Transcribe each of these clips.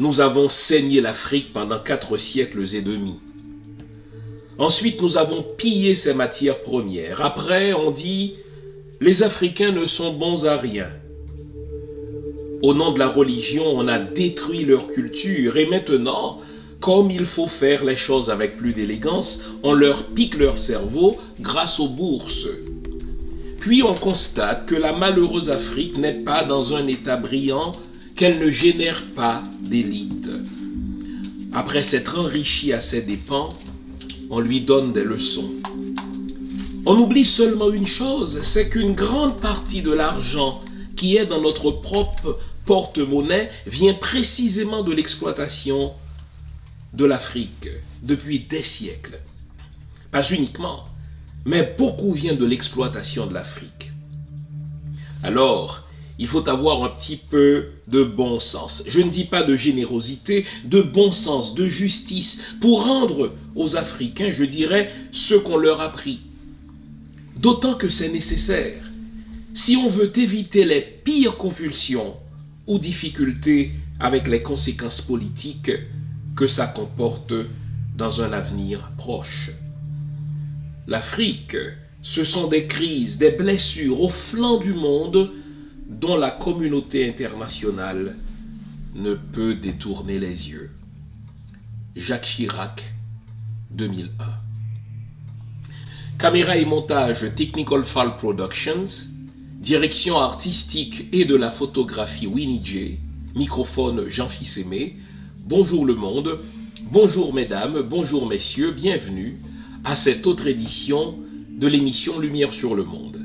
nous avons saigné l'Afrique pendant 4 siècles et demi. Ensuite, nous avons pillé ses matières premières. Après, on dit, les Africains ne sont bons à rien. Au nom de la religion, on a détruit leur culture. Et maintenant, comme il faut faire les choses avec plus d'élégance, on leur pique leur cerveau grâce aux bourses. Puis on constate que la malheureuse Afrique n'est pas dans un état brillant, qu'elle ne génère pas d'élite. Après s'être enrichie à ses dépens, on lui donne des leçons. On oublie seulement une chose, c'est qu'une grande partie de l'argent qui est dans notre propre porte-monnaie vient précisément de l'exploitation de l'Afrique depuis des siècles. Pas uniquement, mais beaucoup vient de l'exploitation de l'Afrique. Alors, il faut avoir un petit peu de bon sens. Je ne dis pas de générosité, de bon sens, de justice, pour rendre aux Africains, je dirais, ce qu'on leur a pris. D'autant que c'est nécessaire. Si on veut éviter les pires convulsions ou difficultés avec les conséquences politiques que ça comporte dans un avenir proche. L'Afrique, ce sont des crises, des blessures au flanc du monde dont la communauté internationale ne peut détourner les yeux. Jacques Chirac, 2001. Caméra et montage Technical Fall Productions, direction artistique et de la photographie Winnie J, microphone Jean-Fils Aimé. Bonjour le monde, bonjour mesdames, bonjour messieurs, bienvenue à cette autre édition de l'émission Lumière sur le monde.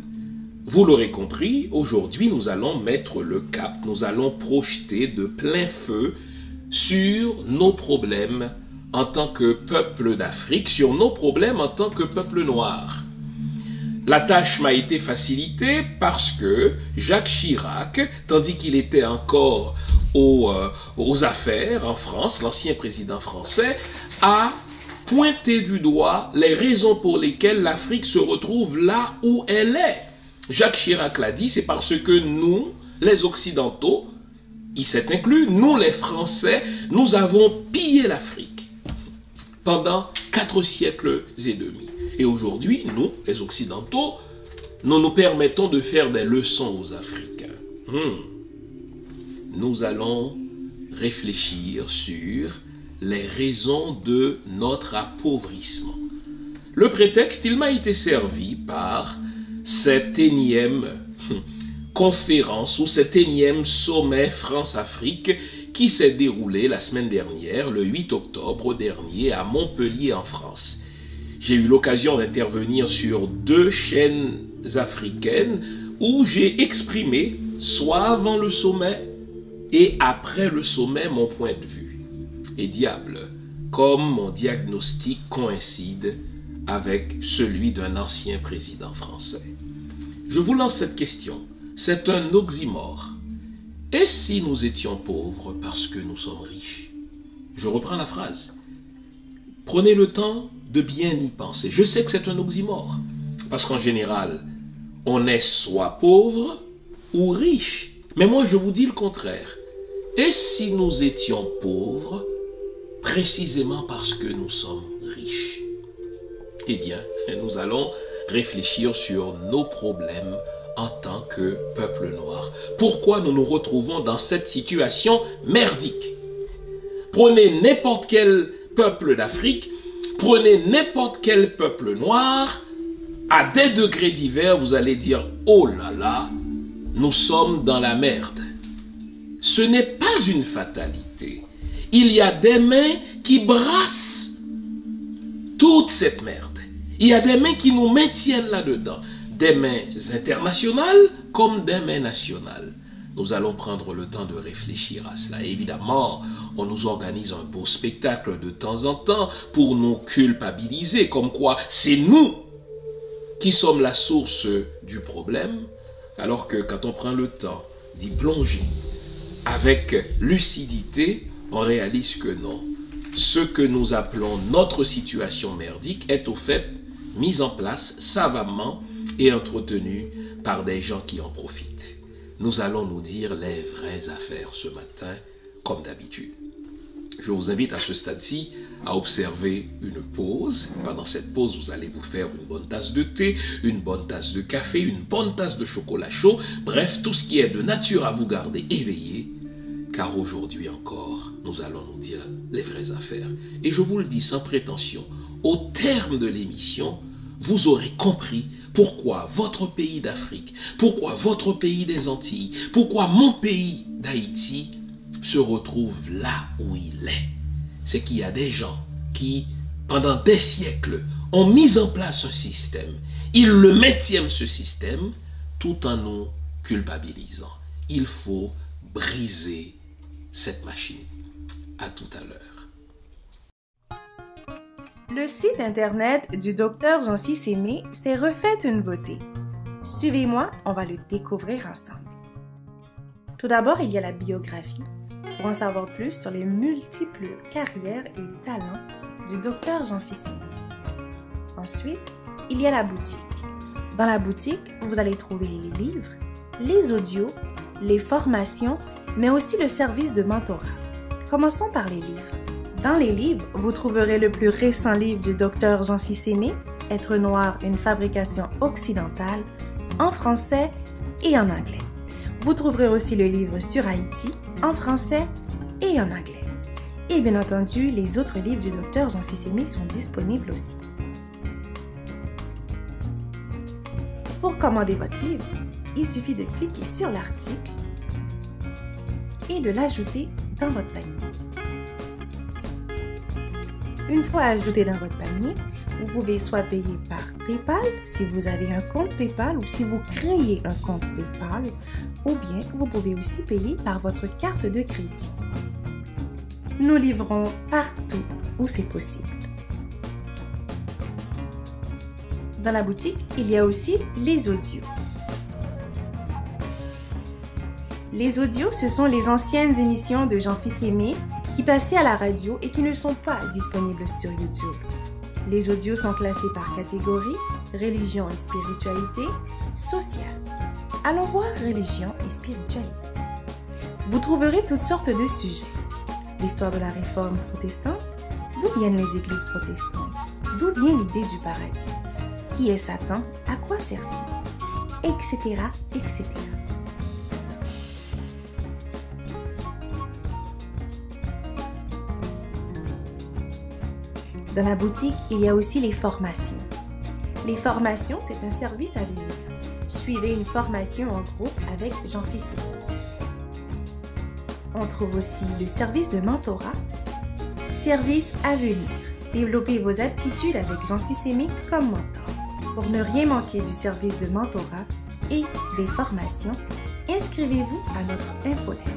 Vous l'aurez compris, aujourd'hui nous allons mettre le cap, nous allons projeter de plein feu sur nos problèmes en tant que peuple d'Afrique, sur nos problèmes en tant que peuple noir. La tâche m'a été facilitée parce que Jacques Chirac, tandis qu'il était encore aux affaires en France, l'ancien président français, a pointé du doigt les raisons pour lesquelles l'Afrique se retrouve là où elle est. Jacques Chirac l'a dit, c'est parce que nous, les Occidentaux, il s'est inclus, nous les Français, nous avons pillé l'Afrique pendant 4 siècles et demi. Et aujourd'hui, nous, les Occidentaux, nous nous permettons de faire des leçons aux Africains. Nous allons réfléchir sur les raisons de notre appauvrissement. Le prétexte, il m'a été servi par cette énième conférence ou cet énième sommet France-Afrique qui s'est déroulé la semaine dernière, le 8 octobre dernier, à Montpellier en France. J'ai eu l'occasion d'intervenir sur 2 chaînes africaines où j'ai exprimé, soit avant le sommet et après le sommet, mon point de vue. Et diable, comme mon diagnostic coïncide avec celui d'un ancien président français. Je vous lance cette question. C'est un oxymore. Et si nous étions pauvres parce que nous sommes riches? Je reprends la phrase. Prenez le temps de bien y penser. Je sais que c'est un oxymore. Parce qu'en général, on est soit pauvre ou riche. Mais moi, je vous dis le contraire. Et si nous étions pauvres précisément parce que nous sommes riches? Eh bien, nous allons réfléchir sur nos problèmes en tant que peuple noir. Pourquoi nous nous retrouvons dans cette situation merdique? Prenez n'importe quel peuple d'Afrique, prenez n'importe quel peuple noir, à des degrés divers, vous allez dire, oh là là, nous sommes dans la merde. Ce n'est pas une fatalité. Il y a des mains qui brassent toute cette merde. Il y a des mains qui nous maintiennent là-dedans. Des mains internationales comme des mains nationales. Nous allons prendre le temps de réfléchir à cela. Évidemment, on nous organise un beau spectacle de temps en temps pour nous culpabiliser, comme quoi c'est nous qui sommes la source du problème, alors que quand on prend le temps d'y plonger avec lucidité, on réalise que non. Ce que nous appelons notre situation merdique est au fait mise en place savamment et entretenue par des gens qui en profitent. Nous allons nous dire les vraies affaires ce matin, comme d'habitude. Je vous invite à ce stade-ci à observer une pause. Pendant cette pause, vous allez vous faire une bonne tasse de thé, une bonne tasse de café, une bonne tasse de chocolat chaud. Bref, tout ce qui est de nature à vous garder éveillé. Car aujourd'hui encore, nous allons nous dire les vraies affaires. Et je vous le dis sans prétention, au terme de l'émission, vous aurez compris pourquoi votre pays d'Afrique, pourquoi votre pays des Antilles, pourquoi mon pays d'Haïti se retrouve là où il est. C'est qu'il y a des gens qui, pendant des siècles, ont mis en place un système. Ils le maintiennent, ce système, tout en nous culpabilisant. Il faut briser cette machine. À tout à l'heure. Le site internet du docteur Jean-Fils Aimé s'est refait une beauté. Suivez-moi, on va le découvrir ensemble. Tout d'abord, il y a la biographie, pour en savoir plus sur les multiples carrières et talents du docteur Jean-Fils Aimé. Ensuite, il y a la boutique. Dans la boutique, vous allez trouver les livres, les audios, les formations, mais aussi le service de mentorat. Commençons par les livres. Dans les livres, vous trouverez le plus récent livre du docteur Jean-Fils Aimé, Être noir, une fabrication occidentale, en français et en anglais. Vous trouverez aussi le livre sur Haïti, en français et en anglais. Et bien entendu, les autres livres du docteur Jean-Fils Aimé sont disponibles aussi. Pour commander votre livre, il suffit de cliquer sur l'article et de l'ajouter dans votre panier. Une fois ajouté dans votre panier, vous pouvez soit payer par PayPal si vous avez un compte PayPal ou si vous créez un compte PayPal, ou bien vous pouvez aussi payer par votre carte de crédit. Nous livrons partout où c'est possible. Dans la boutique, il y a aussi les audios. Les audios, ce sont les anciennes émissions de Jean-Fils Aimé qui passaient à la radio et qui ne sont pas disponibles sur YouTube. Les audios sont classés par catégorie, religion et spiritualité, sociale. Allons voir religion et spiritualité. Vous trouverez toutes sortes de sujets. L'histoire de la réforme protestante, d'où viennent les églises protestantes, d'où vient l'idée du paradis, qui est Satan, à quoi sert-il, etc., etc. Dans la boutique, il y a aussi les formations. Les formations, c'est un service à venir. Suivez une formation en groupe avec Jean-Fils Aimé. On trouve aussi le service de mentorat, service à venir. Développez vos aptitudes avec Jean-Fils Aimé comme mentor. Pour ne rien manquer du service de mentorat et des formations, inscrivez-vous à notre infolettre.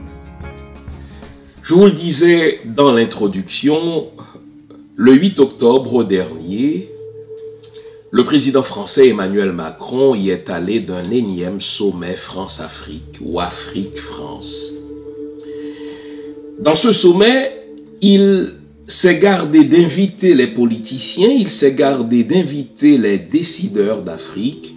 Je vous le disais dans l'introduction, le 8 octobre dernier, le président français Emmanuel Macron y est allé d'un énième sommet France-Afrique ou Afrique-France. Dans ce sommet, il s'est gardé d'inviter les politiciens, il s'est gardé d'inviter les décideurs d'Afrique.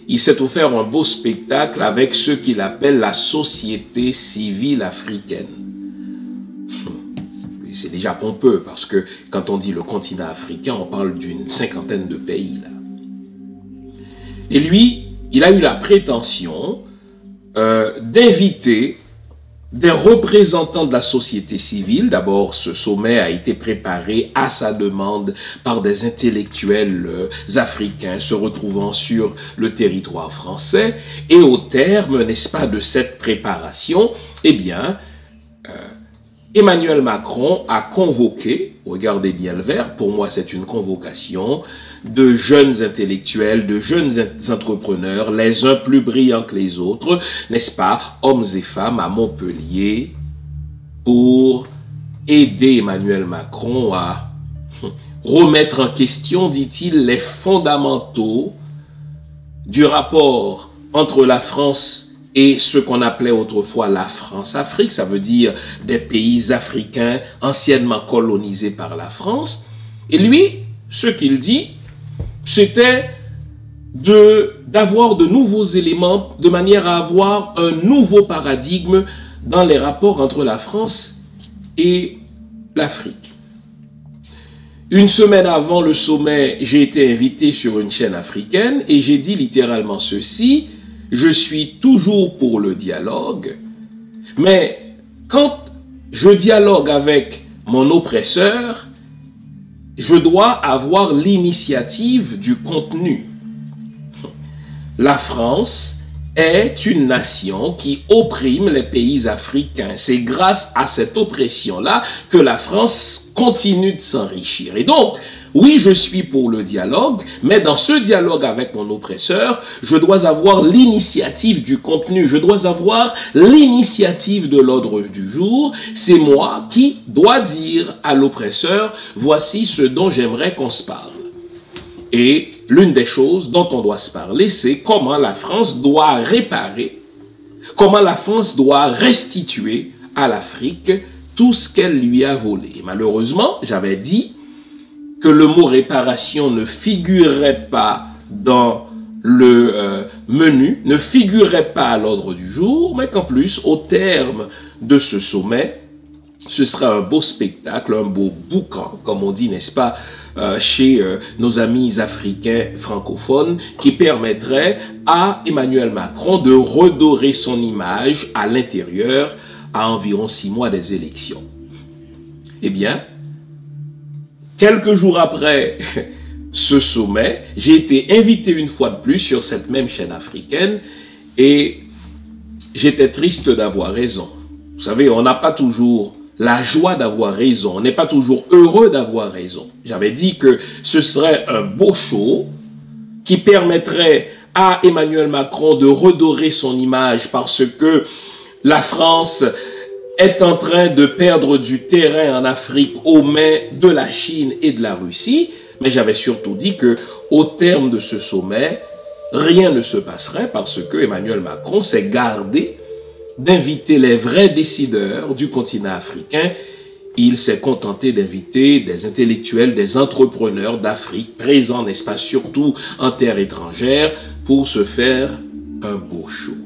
Il s'est offert un beau spectacle avec ce qu'il appelle la société civile africaine. C'est déjà pompeux parce que quand on dit le continent africain, on parle d'une cinquantaine de pays là. Et lui, il a eu la prétention d'inviter des représentants de la société civile. D'abord, ce sommet a été préparé à sa demande par des intellectuels africains se retrouvant sur le territoire français. Et au terme, n'est-ce pas, de cette préparation, eh bien, Emmanuel Macron a convoqué, regardez bien le verbe, pour moi c'est une convocation, de jeunes intellectuels, de jeunes entrepreneurs, les uns plus brillants que les autres, n'est-ce pas, hommes et femmes à Montpellier, pour aider Emmanuel Macron à remettre en question, dit-il, les fondamentaux du rapport entre la France et ce qu'on appelait autrefois la France-Afrique, ça veut dire des pays africains anciennement colonisés par la France. Et lui, ce qu'il dit, c'était d'avoir de nouveaux éléments, de manière à avoir un nouveau paradigme dans les rapports entre la France et l'Afrique. Une semaine avant le sommet, j'ai été invité sur une chaîne africaine et j'ai dit littéralement ceci: je suis toujours pour le dialogue, mais quand je dialogue avec mon oppresseur, je dois avoir l'initiative du contenu. La France est une nation qui opprime les pays africains. C'est grâce à cette oppression-là que la France continue de s'enrichir. Et donc, oui, je suis pour le dialogue, mais dans ce dialogue avec mon oppresseur, je dois avoir l'initiative du contenu, je dois avoir l'initiative de l'ordre du jour. C'est moi qui dois dire à l'oppresseur, voici ce dont j'aimerais qu'on se parle. Et l'une des choses dont on doit se parler, c'est comment la France doit réparer, comment la France doit restituer à l'Afrique tout ce qu'elle lui a volé. Et malheureusement, j'avais dit que le mot réparation ne figurerait pas dans le menu, ne figurerait pas à l'ordre du jour, mais qu'en plus, au terme de ce sommet, ce sera un beau spectacle, un beau boucan, comme on dit, n'est-ce pas, chez nos amis africains francophones, qui permettrait à Emmanuel Macron de redorer son image à l'intérieur à environ 6 mois des élections. Eh bien, quelques jours après ce sommet, j'ai été invité une fois de plus sur cette même chaîne africaine et j'étais triste d'avoir raison. Vous savez, on n'a pas toujours la joie d'avoir raison, on n'est pas toujours heureux d'avoir raison. J'avais dit que ce serait un beau show qui permettrait à Emmanuel Macron de redorer son image parce que la France est en train de perdre du terrain en Afrique aux mains de la Chine et de la Russie. Mais j'avais surtout dit que au terme de ce sommet, rien ne se passerait parce que Emmanuel Macron s'est gardé d'inviter les vrais décideurs du continent africain. Il s'est contenté d'inviter des intellectuels, des entrepreneurs d'Afrique présents, n'est-ce pas, surtout en terre étrangère, pour se faire un beau show.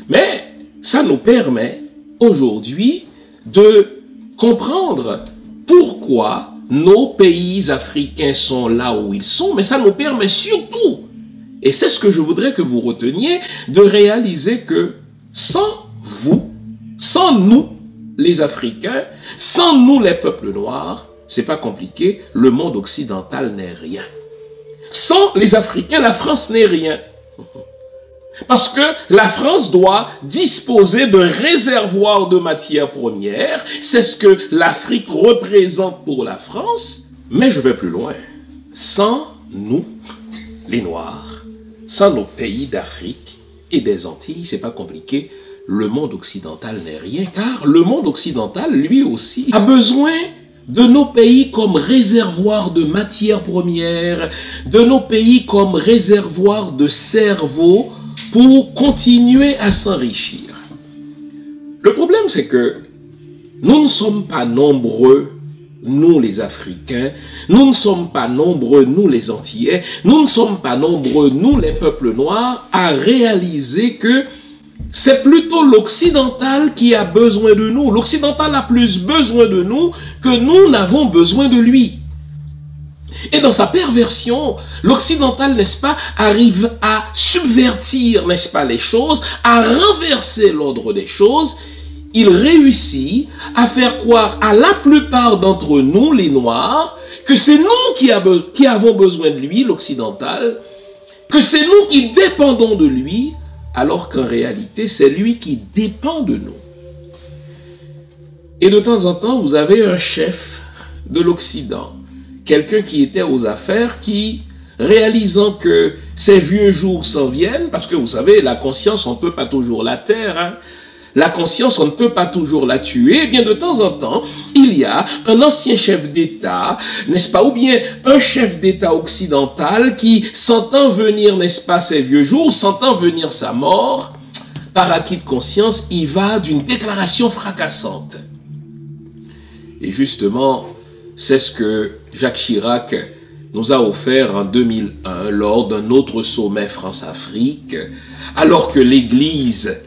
Mais ça nous permet aujourd'hui de comprendre pourquoi nos pays africains sont là où ils sont, mais ça nous permet surtout, et c'est ce que je voudrais que vous reteniez, de réaliser que sans vous, sans nous, les Africains, sans nous, les peuples noirs, c'est pas compliqué, le monde occidental n'est rien. Sans les Africains, la France n'est rien. Parce que la France doit disposer d'un réservoir de matières premières. C'est ce que l'Afrique représente pour la France. Mais je vais plus loin. Sans nous, les Noirs, sans nos pays d'Afrique et des Antilles, c'est pas compliqué, le monde occidental n'est rien. Car le monde occidental, lui aussi, a besoin de nos pays comme réservoir de matières premières, de nos pays comme réservoir de cerveau, pour continuer à s'enrichir. Le problème, c'est que nous ne sommes pas nombreux, nous les Africains, nous ne sommes pas nombreux, nous les Antillais, nous ne sommes pas nombreux, nous les peuples noirs, à réaliser que c'est plutôt l'occidental qui a besoin de nous. L'occidental a plus besoin de nous que nous n'avons besoin de lui. Et dans sa perversion, l'occidental, n'est-ce pas, arrive à subvertir, n'est-ce pas, les choses, à renverser l'ordre des choses. Il réussit à faire croire à la plupart d'entre nous, les Noirs, que c'est nous qui avons besoin de lui, l'occidental, que c'est nous qui dépendons de lui, alors qu'en réalité, c'est lui qui dépend de nous. Et de temps en temps, vous avez un chef de l'Occident, quelqu'un qui était aux affaires, qui, réalisant que ces vieux jours s'en viennent, parce que vous savez, la conscience, on ne peut pas toujours la taire, hein. La conscience, on ne peut pas toujours la tuer. Eh bien, de temps en temps, il y a un ancien chef d'État, n'est-ce pas, ou bien un chef d'État occidental qui, sentant venir, n'est-ce pas, ces vieux jours, sentant venir sa mort, par acquis de conscience, il va d'une déclaration fracassante. Et justement, c'est ce que Jacques Chirac nous a offert en 2001 lors d'un autre sommet France-Afrique, alors que l'Église,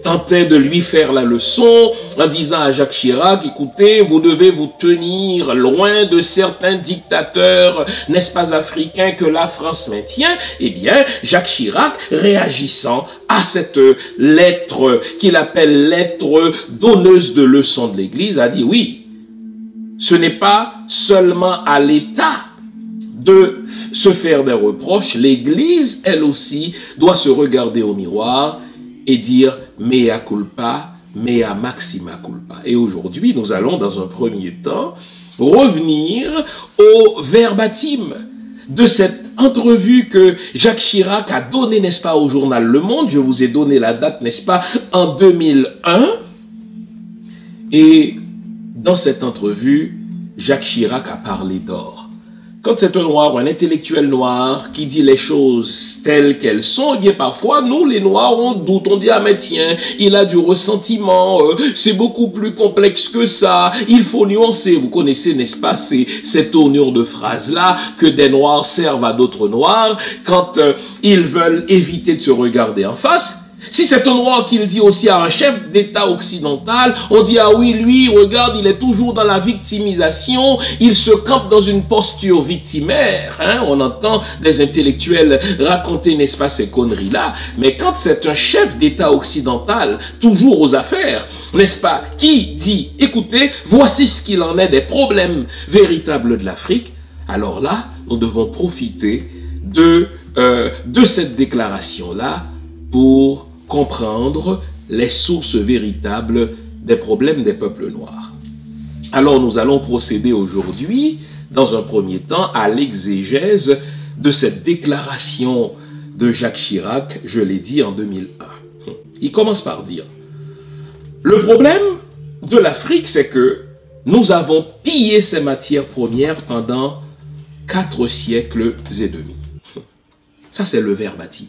tentait de lui faire la leçon en disant à Jacques Chirac, écoutez, vous devez vous tenir loin de certains dictateurs, n'est-ce pas, africains que la France maintient. Eh bien, Jacques Chirac, réagissant à cette lettre qu'il appelle lettre donneuse de leçons de l'Église, a dit oui, ce n'est pas seulement à l'État de se faire des reproches, l'Église, elle aussi, doit se regarder au miroir et dire « mea culpa, mea maxima culpa ». Et aujourd'hui, nous allons, dans un premier temps, revenir au verbatim de cette entrevue que Jacques Chirac a donnée, n'est-ce pas, au journal Le Monde. Je vous ai donné la date, n'est-ce pas, en 2001. Et dans cette entrevue, Jacques Chirac a parlé d'or. Quand c'est un noir ou un intellectuel noir qui dit les choses telles qu'elles sont, eh bien parfois, nous les noirs, on doute, on dit « Ah mais tiens, il a du ressentiment, c'est beaucoup plus complexe que ça, il faut nuancer ». Vous connaissez, n'est-ce pas, cette tournure de phrase-là que des noirs servent à d'autres noirs quand ils veulent éviter de se regarder en face. Si c'est un noir qui le dit aussi à un chef d'État occidental, on dit « Ah oui, lui, regarde, il est toujours dans la victimisation, il se campe dans une posture victimaire. » On entend des intellectuels raconter, n'est-ce pas, ces conneries-là. Mais quand c'est un chef d'État occidental, toujours aux affaires, n'est-ce pas, qui dit « Écoutez, voici ce qu'il en est des problèmes véritables de l'Afrique », alors là, nous devons profiter de cette déclaration-là pour comprendre les sources véritables des problèmes des peuples noirs. Alors nous allons procéder aujourd'hui, dans un premier temps, à l'exégèse de cette déclaration de Jacques Chirac, je l'ai dit en 2001. Il commence par dire, le problème de l'Afrique, c'est que nous avons pillé ses matières premières pendant 4 siècles et demi. Ça, c'est le verbatim.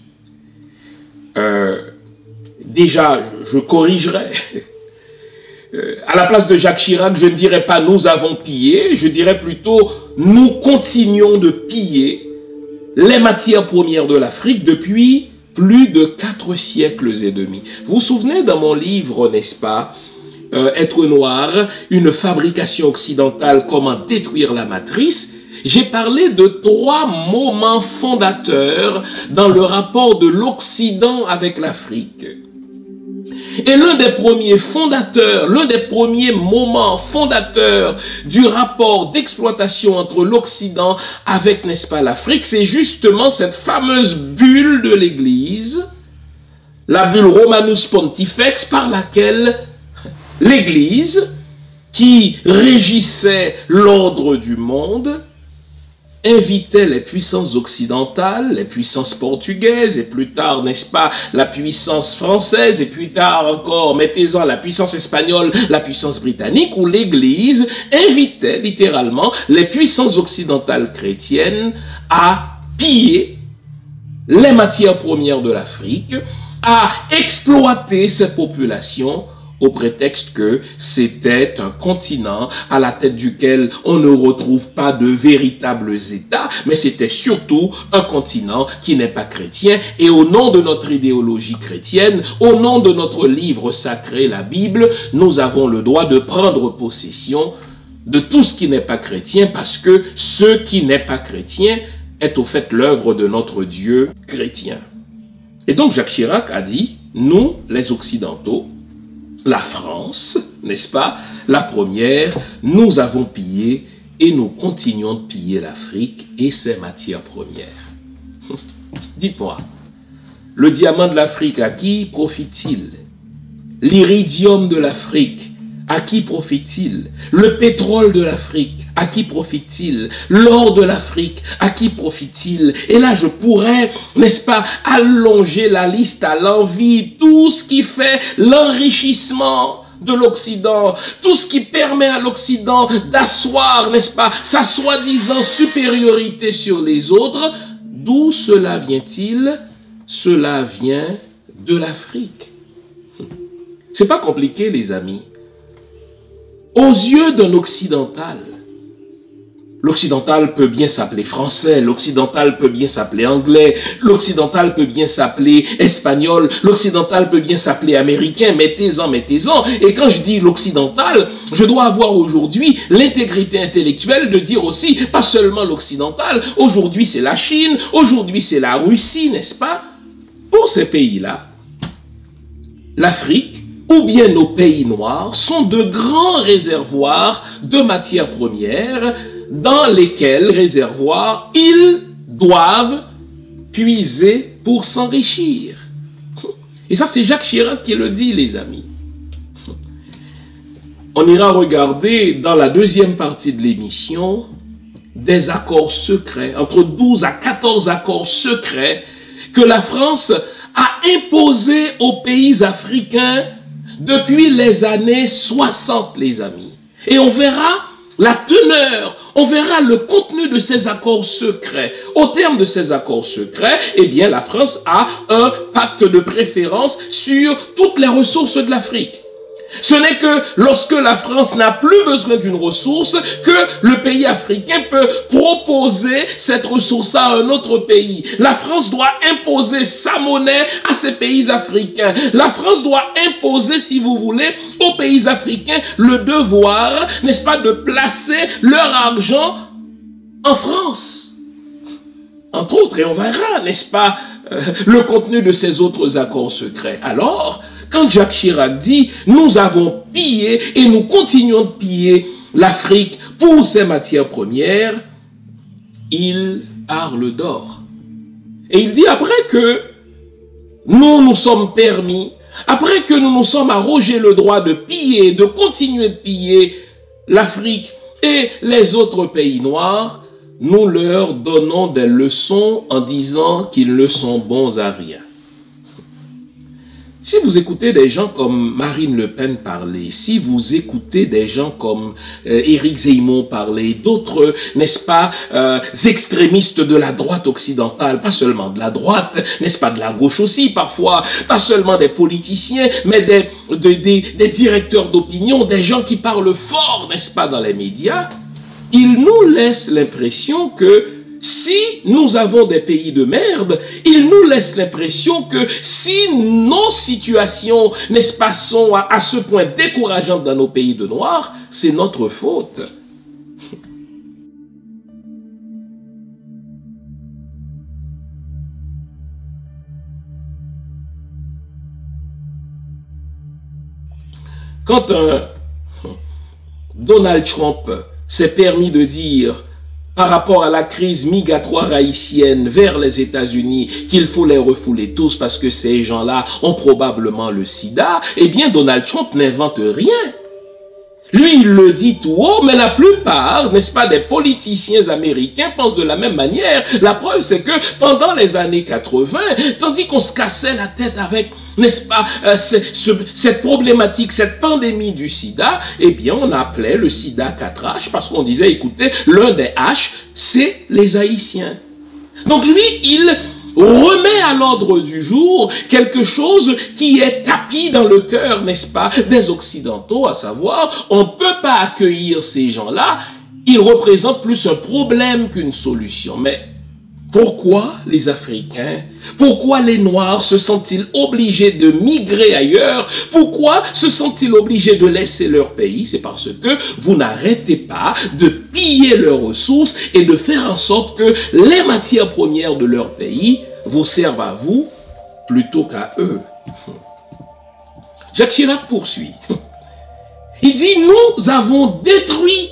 Déjà, je corrigerai. À la place de Jacques Chirac, je ne dirais pas « nous avons pillé », je dirais plutôt « nous continuons de piller les matières premières de l'Afrique depuis plus de 4 siècles et demi ». Vous vous souvenez dans mon livre, n'est-ce pas, Être noir, une fabrication occidentale, comment détruire la matrice, j'ai parlé de 3 moments fondateurs dans le rapport de l'Occident avec l'Afrique. Et l'un des premiers fondateurs, l'un des premiers moments fondateurs du rapport d'exploitation entre l'Occident avec, n'est-ce pas, l'Afrique, c'est justement cette fameuse bulle de l'Église, la bulle Romanus Pontifex, par laquelle l'Église, qui régissait l'ordre du monde, invitait les puissances occidentales, les puissances portugaises, et plus tard, n'est-ce pas, la puissance française, et plus tard encore, mettez-en la puissance espagnole, la puissance britannique, où l'Église invitait littéralement les puissances occidentales chrétiennes à piller les matières premières de l'Afrique, à exploiter ces populations au prétexte que c'était un continent à la tête duquel on ne retrouve pas de véritables États, mais c'était surtout un continent qui n'est pas chrétien. Et au nom de notre idéologie chrétienne, au nom de notre livre sacré, la Bible, nous avons le droit de prendre possession de tout ce qui n'est pas chrétien, parce que ce qui n'est pas chrétien est au fait l'œuvre de notre Dieu chrétien. Et donc Jacques Chirac a dit, nous, les Occidentaux, la France, n'est-ce pas, la première, nous avons pillé et nous continuons de piller l'Afrique et ses matières premières. Dites-moi, le diamant de l'Afrique, à qui profite-t-il? L'iridium de l'Afrique, à qui profite-t-il? Le pétrole de l'Afrique, à qui profite-t-il? L'or de l'Afrique, à qui profite-t-il? Et là, je pourrais, n'est-ce pas, allonger la liste à l'envi, tout ce qui fait l'enrichissement de l'Occident, tout ce qui permet à l'Occident d'asseoir, n'est-ce pas, sa soi-disant supériorité sur les autres. D'où cela vient-il? Cela vient de l'Afrique. C'est pas compliqué, les amis. Aux yeux d'un occidental, L'occidental peut bien s'appeler français, l'occidental peut bien s'appeler anglais, l'occidental peut bien s'appeler espagnol, l'occidental peut bien s'appeler américain, mettez-en, mettez-en. Et quand je dis l'occidental, je dois avoir aujourd'hui l'intégrité intellectuelle de dire aussi, pas seulement l'occidental, aujourd'hui c'est la Chine, aujourd'hui c'est la Russie, n'est-ce pas? Pour ces pays-là, l'Afrique, ou bien nos pays noirs, sont de grands réservoirs de matières premières dans lesquels réservoirs ils doivent puiser pour s'enrichir. Et ça, c'est Jacques Chirac qui le dit, les amis. On ira regarder dans la deuxième partie de l'émission des accords secrets, entre 12 à 14 accords secrets que la France a imposés aux pays africains depuis les années 60, les amis. Et on verra la teneur, on verra le contenu de ces accords secrets. Au terme de ces accords secrets, eh bien, la France a un pacte de préférence sur toutes les ressources de l'Afrique. Ce n'est que lorsque la France n'a plus besoin d'une ressource que le pays africain peut proposer cette ressource à un autre pays. La France doit imposer sa monnaie à ces pays africains. La France doit imposer, si vous voulez, aux pays africains le devoir, n'est-ce pas, de placer leur argent en France. Entre autres, et on verra, n'est-ce pas, le contenu de ces autres accords secrets. Alors, quand Jacques Chirac dit « Nous avons pillé et nous continuons de piller l'Afrique pour ses matières premières », il parle d'or. Et il dit après que nous nous sommes permis, après que nous nous sommes arrogés le droit de piller, de continuer de piller l'Afrique et les autres pays noirs, nous leur donnons des leçons en disant qu'ils ne sont bons à rien. Si vous écoutez des gens comme Marine Le Pen parler, si vous écoutez des gens comme Éric Zemmour parler, d'autres, n'est-ce pas, extrémistes de la droite occidentale, pas seulement de la droite, n'est-ce pas, de la gauche aussi parfois, pas seulement des politiciens, mais des directeurs d'opinion, des gens qui parlent fort, n'est-ce pas, dans les médias, ils nous laissent l'impression que si nous avons des pays de merde, ils nous laissent l'impression que si nos situations, n'est-ce pas, sont à ce point décourageantes dans nos pays de noirs, c'est notre faute. Quand Donald Trump s'est permis de dire par rapport à la crise migratoire haïtienne vers les États-Unis, qu'il faut les refouler tous parce que ces gens-là ont probablement le sida, eh bien Donald Trump n'invente rien. Lui, il le dit tout haut, mais la plupart, n'est-ce pas, des politiciens américains pensent de la même manière. La preuve, c'est que pendant les années 80, tandis qu'on se cassait la tête avec, n'est-ce pas, cette problématique, cette pandémie du sida, eh bien, on appelait le sida 4H parce qu'on disait, écoutez, l'un des H, c'est les Haïtiens. Donc lui, il remet à l'ordre du jour quelque chose qui est tapis dans le cœur, n'est-ce pas, des Occidentaux, à savoir, on ne peut pas accueillir ces gens-là, ils représentent plus un problème qu'une solution. Mais pourquoi les Africains, pourquoi les Noirs se sentent-ils obligés de migrer ailleurs? Pourquoi se sentent-ils obligés de laisser leur pays? C'est parce que vous n'arrêtez pas de piller leurs ressources et de faire en sorte que les matières premières de leur pays vous servent à vous plutôt qu'à eux. Jacques Chirac poursuit. Il dit, nous avons détruit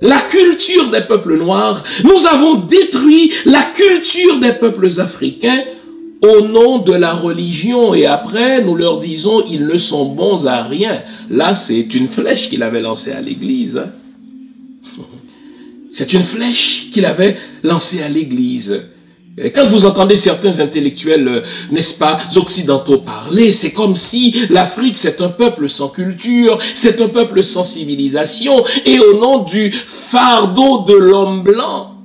la culture des peuples noirs, nous avons détruit la culture des peuples africains au nom de la religion et après nous leur disons ils ne sont bons à rien. Là c'est une flèche qu'il avait lancée à l'église. C'est une flèche qu'il avait lancée à l'église. Et quand vous entendez certains intellectuels, n'est-ce pas, occidentaux parler, c'est comme si l'Afrique, c'est un peuple sans culture, c'est un peuple sans civilisation, et au nom du fardeau de l'homme blanc,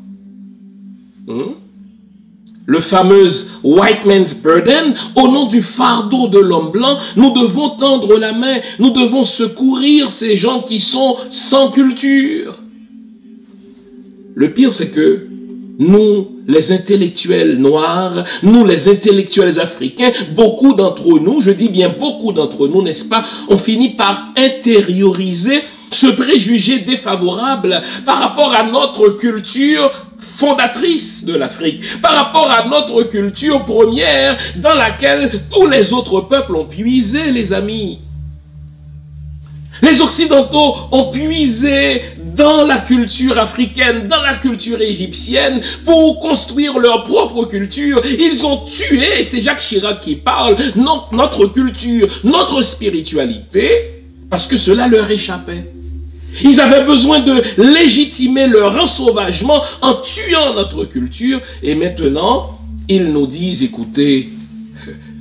le fameux white man's burden, au nom du fardeau de l'homme blanc, nous devons tendre la main, nous devons secourir ces gens qui sont sans culture. le pire, c'est que nous, les intellectuels noirs, nous, les intellectuels africains, beaucoup d'entre nous, je dis bien beaucoup d'entre nous, n'est-ce pas, on finit par intérioriser ce préjugé défavorable par rapport à notre culture fondatrice de l'Afrique, par rapport à notre culture première dans laquelle tous les autres peuples ont puisé, les amis. Les Occidentaux ont puisé dans la culture africaine, dans la culture égyptienne, pour construire leur propre culture. Ils ont tué, c'est Jacques Chirac qui parle, notre culture, notre spiritualité, parce que cela leur échappait. Ils avaient besoin de légitimer leur ensauvagement en tuant notre culture. Et maintenant, ils nous disent, écoutez,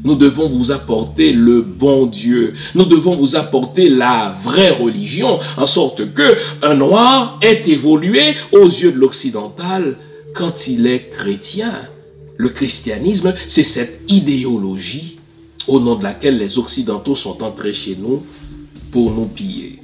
nous devons vous apporter le bon Dieu. Nous devons vous apporter la vraie religion, en sorte que un noir ait évolué aux yeux de l'occidental quand il est chrétien. Le christianisme, c'est cette idéologie au nom de laquelle les occidentaux sont entrés chez nous pour nous piller.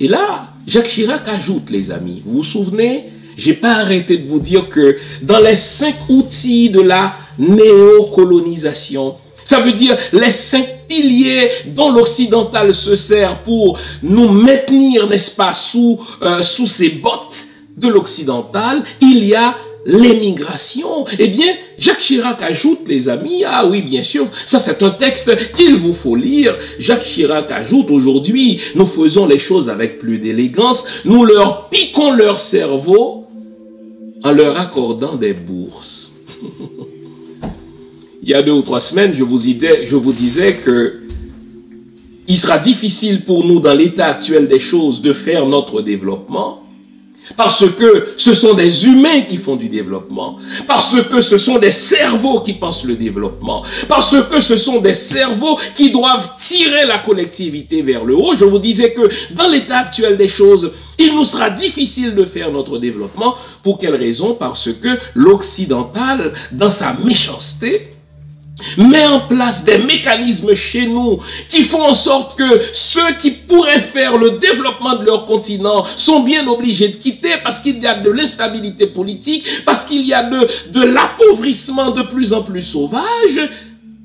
Et là, Jacques Chirac ajoute, les amis, vous vous souvenez, j'ai pas arrêté de vous dire que dans les 5 outils de la néocolonisation, ça veut dire les 5 piliers dont l'occidental se sert pour nous maintenir, n'est-ce pas, sous ses bottes de l'occidental, il y a l'émigration. Eh bien, Jacques Chirac ajoute, les amis, ah oui, bien sûr, ça c'est un texte qu'il vous faut lire. Jacques Chirac ajoute, aujourd'hui, nous faisons les choses avec plus d'élégance, nous leur piquons leur cerveau en leur accordant des bourses. Il y a 2 ou 3 semaines, je vous disais que il sera difficile pour nous, dans l'état actuel des choses, de faire notre développement, parce que ce sont des humains qui font du développement, parce que ce sont des cerveaux qui pensent le développement, parce que ce sont des cerveaux qui doivent tirer la collectivité vers le haut. Je vous disais que dans l'état actuel des choses, il nous sera difficile de faire notre développement. Pour quelle raison? Parce que l'occidental, dans sa méchanceté, met en place des mécanismes chez nous qui font en sorte que ceux qui pourraient faire le développement de leur continent sont bien obligés de quitter parce qu'il y a de l'instabilité politique, parce qu'il y a de l'appauvrissement de plus en plus sauvage,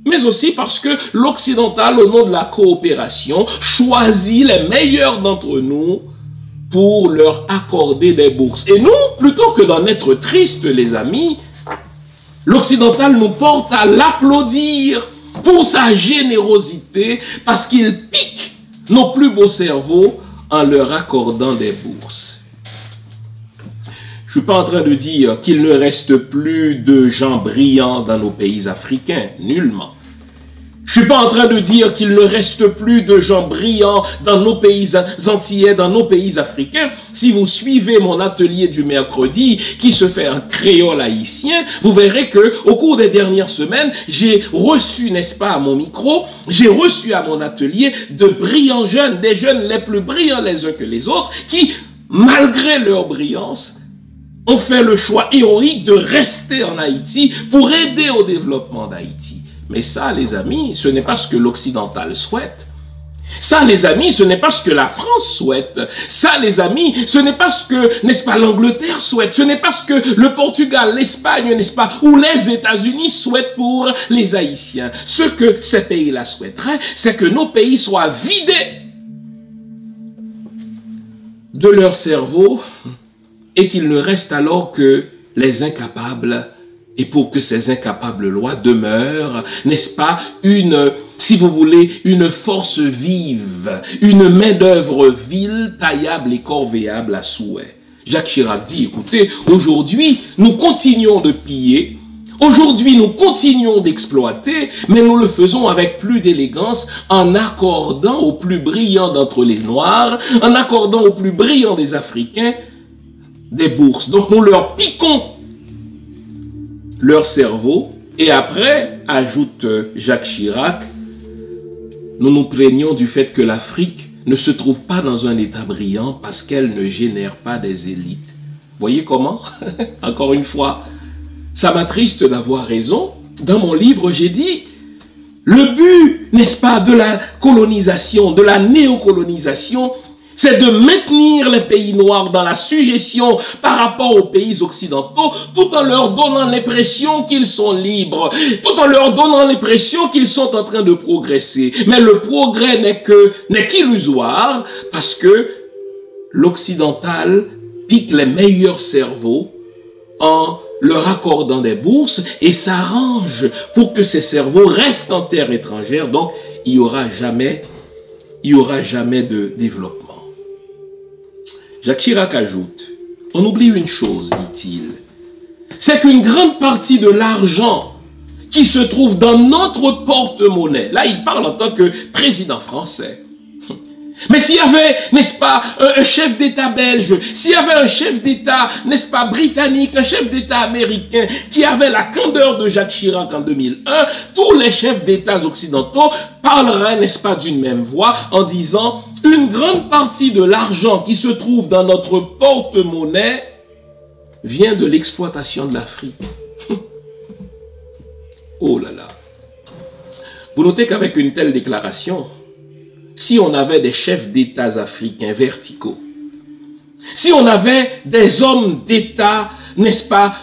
mais aussi parce que l'occidental, au nom de la coopération, choisit les meilleurs d'entre nous pour leur accorder des bourses. Et nous, plutôt que d'en être tristes, les amis, l'occidental nous porte à l'applaudir pour sa générosité parce qu'il pique nos plus beaux cerveaux en leur accordant des bourses. Je ne suis pas en train de dire qu'il ne reste plus de gens brillants dans nos pays africains, nullement. Je ne suis pas en train de dire qu'il ne reste plus de gens brillants dans nos pays antillais, dans nos pays africains. Si vous suivez mon atelier du mercredi, qui se fait en créole haïtien, vous verrez que au cours des dernières semaines, j'ai reçu, n'est-ce pas, à mon micro, j'ai reçu à mon atelier de brillants jeunes, des jeunes les plus brillants les uns que les autres, qui, malgré leur brillance, ont fait le choix héroïque de rester en Haïti pour aider au développement d'Haïti. Mais ça, les amis, ce n'est pas ce que l'occidental souhaite. Ça, les amis, ce n'est pas ce que la France souhaite. Ça, les amis, ce n'est pas ce que, n'est-ce pas, l'Angleterre souhaite. Ce n'est pas ce que le Portugal, l'Espagne, n'est-ce pas, ou les États-Unis souhaitent pour les Haïtiens. Ce que ces pays-là souhaiteraient, c'est que nos pays soient vidés de leur cerveau et qu'il ne reste alors que les incapables. Et pour que ces incapables lois demeurent, n'est-ce pas, si vous voulez, une force vive, une main-d'œuvre vile, taillable et corvéable à souhait. Jacques Chirac dit, écoutez, aujourd'hui, nous continuons de piller, aujourd'hui, nous continuons d'exploiter, mais nous le faisons avec plus d'élégance, en accordant aux plus brillants d'entre les Noirs, en accordant aux plus brillants des Africains, des bourses. Donc nous leur piquons leur cerveau, et après, ajoute Jacques Chirac, nous nous plaignons du fait que l'Afrique ne se trouve pas dans un état brillant parce qu'elle ne génère pas des élites. Voyez comment? Encore une fois, ça m'attriste d'avoir raison. Dans mon livre, j'ai dit, le but, n'est-ce pas, de la colonisation, de la néocolonisation, c'est de maintenir les pays noirs dans la sujétion par rapport aux pays occidentaux, tout en leur donnant l'impression qu'ils sont libres, tout en leur donnant l'impression qu'ils sont en train de progresser. Mais le progrès n'est qu'illusoire, parce que l'occidental pique les meilleurs cerveaux en leur accordant des bourses et s'arrange pour que ces cerveaux restent en terre étrangère. Donc, il n'y aura jamais de développement. Jacques Chirac ajoute, on oublie une chose, dit-il, c'est qu'une grande partie de l'argent qui se trouve dans notre porte-monnaie, là il parle en tant que président français, mais s'il y avait, n'est-ce pas, un chef d'État belge, s'il y avait un chef d'État, n'est-ce pas, britannique, un chef d'État américain qui avait la candeur de Jacques Chirac en 2001, tous les chefs d'États occidentaux parleraient, n'est-ce pas, d'une même voix en disant « Une grande partie de l'argent qui se trouve dans notre porte-monnaie vient de l'exploitation de l'Afrique. » Oh là là. Vous notez qu'avec une telle déclaration, si on avait des chefs d'État africains verticaux, si on avait des hommes d'État, n'est-ce pas,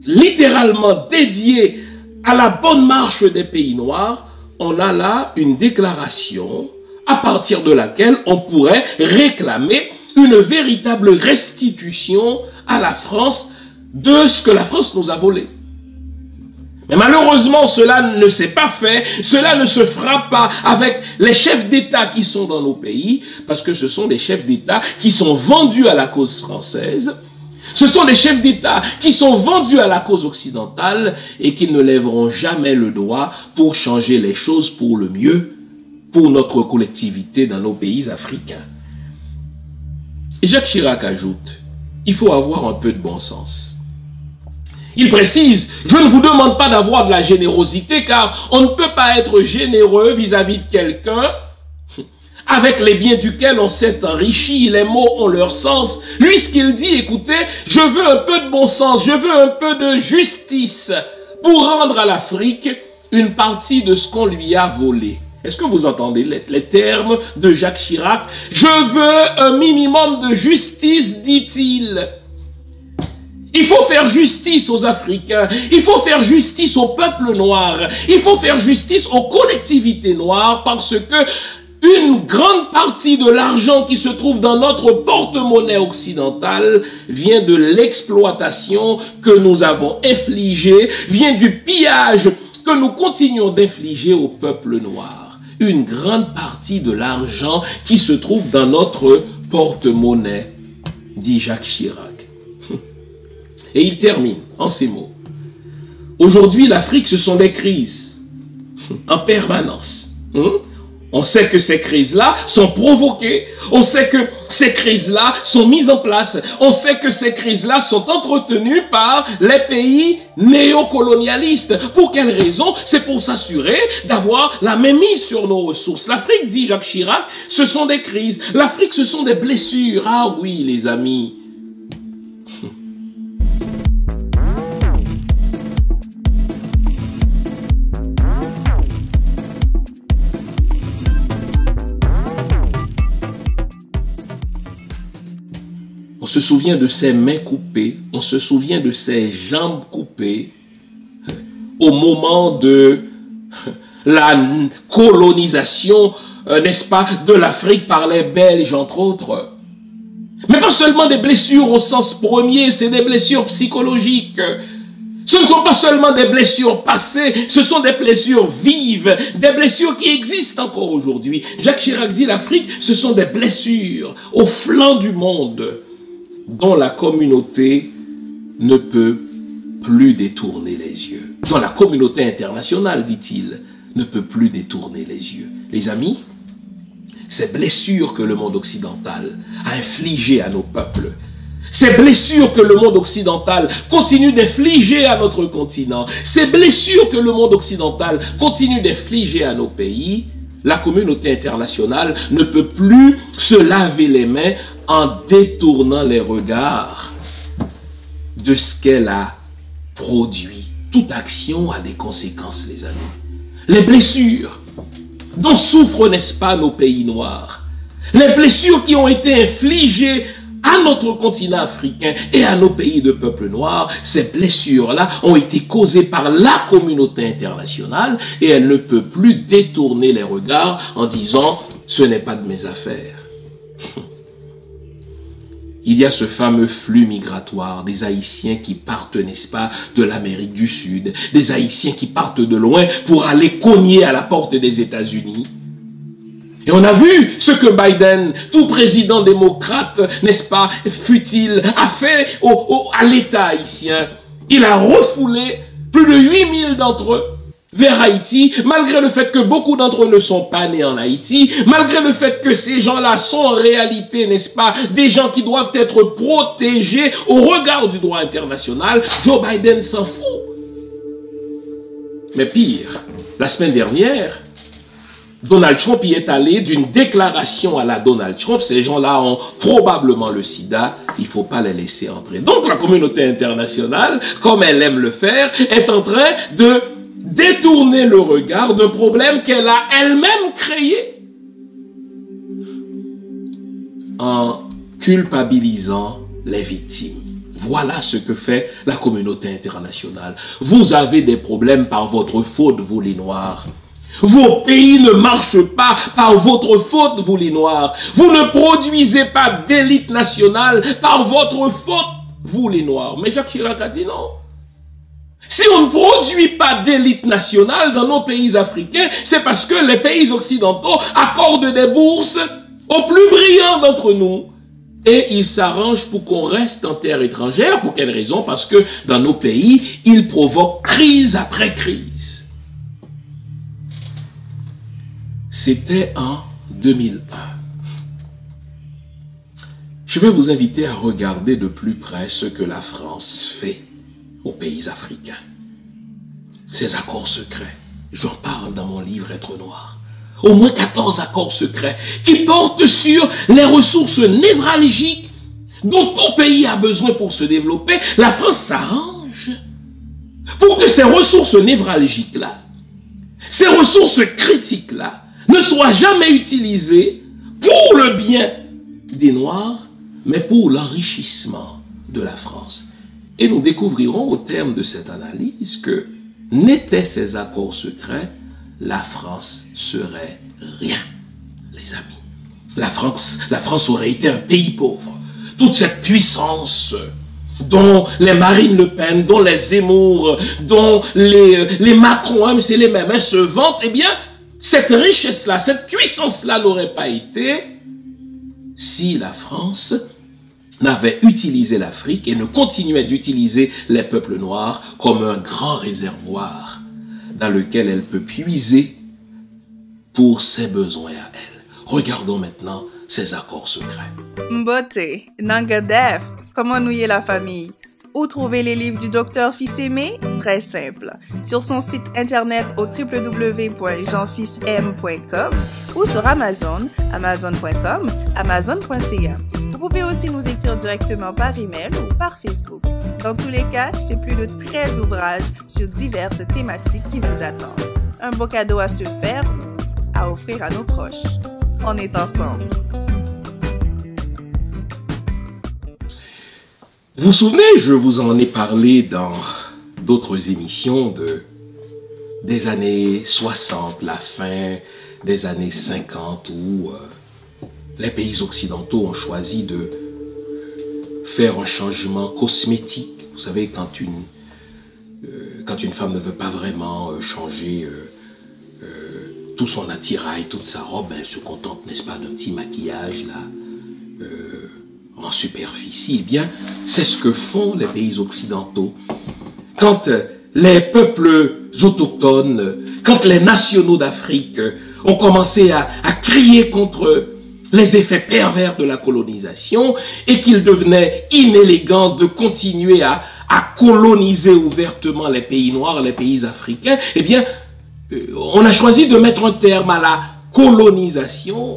littéralement dédiés à la bonne marche des pays noirs, on a là une déclaration à partir de laquelle on pourrait réclamer une véritable restitution à la France de ce que la France nous a volé. Mais malheureusement, cela ne s'est pas fait, cela ne se fera pas avec les chefs d'État qui sont dans nos pays, parce que ce sont des chefs d'État qui sont vendus à la cause française, ce sont des chefs d'État qui sont vendus à la cause occidentale et qui ne lèveront jamais le doigt pour changer les choses pour le mieux, pour notre collectivité dans nos pays africains. Et Jacques Chirac ajoute, il faut avoir un peu de bon sens. Il précise, je ne vous demande pas d'avoir de la générosité car on ne peut pas être généreux vis-à-vis de quelqu'un avec les biens duquel on s'est enrichi. Les mots ont leur sens. Lui, ce qu'il dit, écoutez, je veux un peu de bon sens, je veux un peu de justice pour rendre à l'Afrique une partie de ce qu'on lui a volé. Est-ce que vous entendez les termes de Jacques Chirac? Je veux un minimum de justice, dit-il. Il faut faire justice aux Africains, il faut faire justice au peuple noir, il faut faire justice aux collectivités noires parce que une grande partie de l'argent qui se trouve dans notre porte-monnaie occidentale vient de l'exploitation que nous avons infligée, vient du pillage que nous continuons d'infliger au peuple noir. Une grande partie de l'argent qui se trouve dans notre porte-monnaie, dit Jacques Chirac. Et il termine en ces mots. Aujourd'hui, l'Afrique, ce sont des crises en permanence. On sait que ces crises-là sont provoquées. On sait que ces crises-là sont mises en place. On sait que ces crises-là sont entretenues par les pays néocolonialistes. Pour quelle raison? C'est pour s'assurer d'avoir la mainmise sur nos ressources. L'Afrique, dit Jacques Chirac, ce sont des crises. L'Afrique, ce sont des blessures. Ah oui, les amis. On se souvient de ses mains coupées, on se souvient de ses jambes coupées au moment de la colonisation, n'est-ce pas, de l'Afrique par les Belges, entre autres. Mais pas seulement des blessures au sens premier, c'est des blessures psychologiques. Ce ne sont pas seulement des blessures passées, ce sont des blessures vives, des blessures qui existent encore aujourd'hui. Jacques Chirac dit l'Afrique, ce sont des blessures au flanc du monde, dont la communauté ne peut plus détourner les yeux. Dont la communauté internationale, dit-il, ne peut plus détourner les yeux. Les amis, ces blessures que le monde occidental a infligées à nos peuples, ces blessures que le monde occidental continue d'infliger à notre continent, ces blessures que le monde occidental continue d'infliger à nos pays, la communauté internationale ne peut plus se laver les mains en détournant les regards de ce qu'elle a produit. Toute action a des conséquences, les amis. Les blessures dont souffrent, n'est-ce pas, nos pays noirs, Les blessures qui ont été infligées à notre continent africain et à nos pays de peuple noir, ces blessures-là ont été causées par la communauté internationale et elle ne peut plus détourner les regards en disant « ce n'est pas de mes affaires ». Il y a ce fameux flux migratoire des Haïtiens qui partent, n'est-ce pas, de l'Amérique du Sud, des Haïtiens qui partent de loin pour aller cogner à la porte des États-Unis. Et on a vu ce que Biden, tout président démocrate, n'est-ce pas, fut-il, a fait à l'État haïtien. Il a refoulé plus de 8000 d'entre eux vers Haïti, malgré le fait que beaucoup d'entre eux ne sont pas nés en Haïti, malgré le fait que ces gens-là sont en réalité, n'est-ce pas, des gens qui doivent être protégés au regard du droit international. Joe Biden s'en fout. Mais pire, la semaine dernière, Donald Trump y est allé d'une déclaration à la Donald Trump. Ces gens-là ont probablement le sida. Il ne faut pas les laisser entrer. Donc la communauté internationale, comme elle aime le faire, est en train de détourner le regard d'un problème qu'elle a elle-même créé en culpabilisant les victimes. Voilà ce que fait la communauté internationale. Vous avez des problèmes par votre faute, vous les Noirs. Vos pays ne marchent pas par votre faute, vous les Noirs. Vous ne produisez pas d'élite nationale par votre faute, vous les Noirs. Mais Jacques Chirac a dit non. Si on ne produit pas d'élite nationale dans nos pays africains, c'est parce que les pays occidentaux accordent des bourses aux plus brillants d'entre nous. Et ils s'arrangent pour qu'on reste en terre étrangère. Pour quelle raison? Parce que dans nos pays, ils provoquent crise après crise. C'était en 2001. Je vais vous inviter à regarder de plus près ce que la France fait aux pays africains. Ces accords secrets, j'en parle dans mon livre Être Noir. Au moins 14 accords secrets qui portent sur les ressources névralgiques dont tout pays a besoin pour se développer. La France s'arrange pour que ces ressources névralgiques-là, ces ressources critiques-là, ne soient jamais utilisées pour le bien des Noirs, mais pour l'enrichissement de la France. Et nous découvrirons au terme de cette analyse que n'étaient ces accords secrets, la France serait rien, les amis. La France aurait été un pays pauvre. Toute cette puissance dont les Marine Le Pen, dont les Zemmour, dont les Macron, hein, c'est les mêmes, hein, se vantent, eh bien, cette richesse-là, cette puissance-là n'aurait pas été si la France n'avait utilisé l'Afrique et ne continuait d'utiliser les peuples noirs comme un grand réservoir dans lequel elle peut puiser pour ses besoins à elle. Regardons maintenant ces accords secrets. Mbote, Nangadef, comment nouer la famille? Où trouver les livres du docteur Fils-Aimé? Très simple. Sur son site internet au www.jeanfilsm.com ou sur Amazon, amazon.com, amazon.ca. Vous pouvez aussi nous écrire directement par email ou par Facebook. Dans tous les cas, c'est plus de 13 ouvrages sur diverses thématiques qui vous attendent. Un beau cadeau à se faire, à offrir à nos proches. On est ensemble. Vous vous souvenez, je vous en ai parlé dans d'autres émissions des années 60, la fin des années 50, où les pays occidentaux ont choisi de faire un changement cosmétique. Vous savez, quand une femme ne veut pas vraiment changer tout son attirail, toute sa robe, elle se contente, n'est-ce pas, d'un petit maquillage là, en superficie. Eh bien, c'est ce que font les pays occidentaux. Quand les peuples autochtones, quand les nationaux d'Afrique ont commencé à crier contre les effets pervers de la colonisation et qu'il devenait inélégant de continuer à coloniser ouvertement les pays noirs, les pays africains, eh bien, on a choisi de mettre un terme à la colonisation.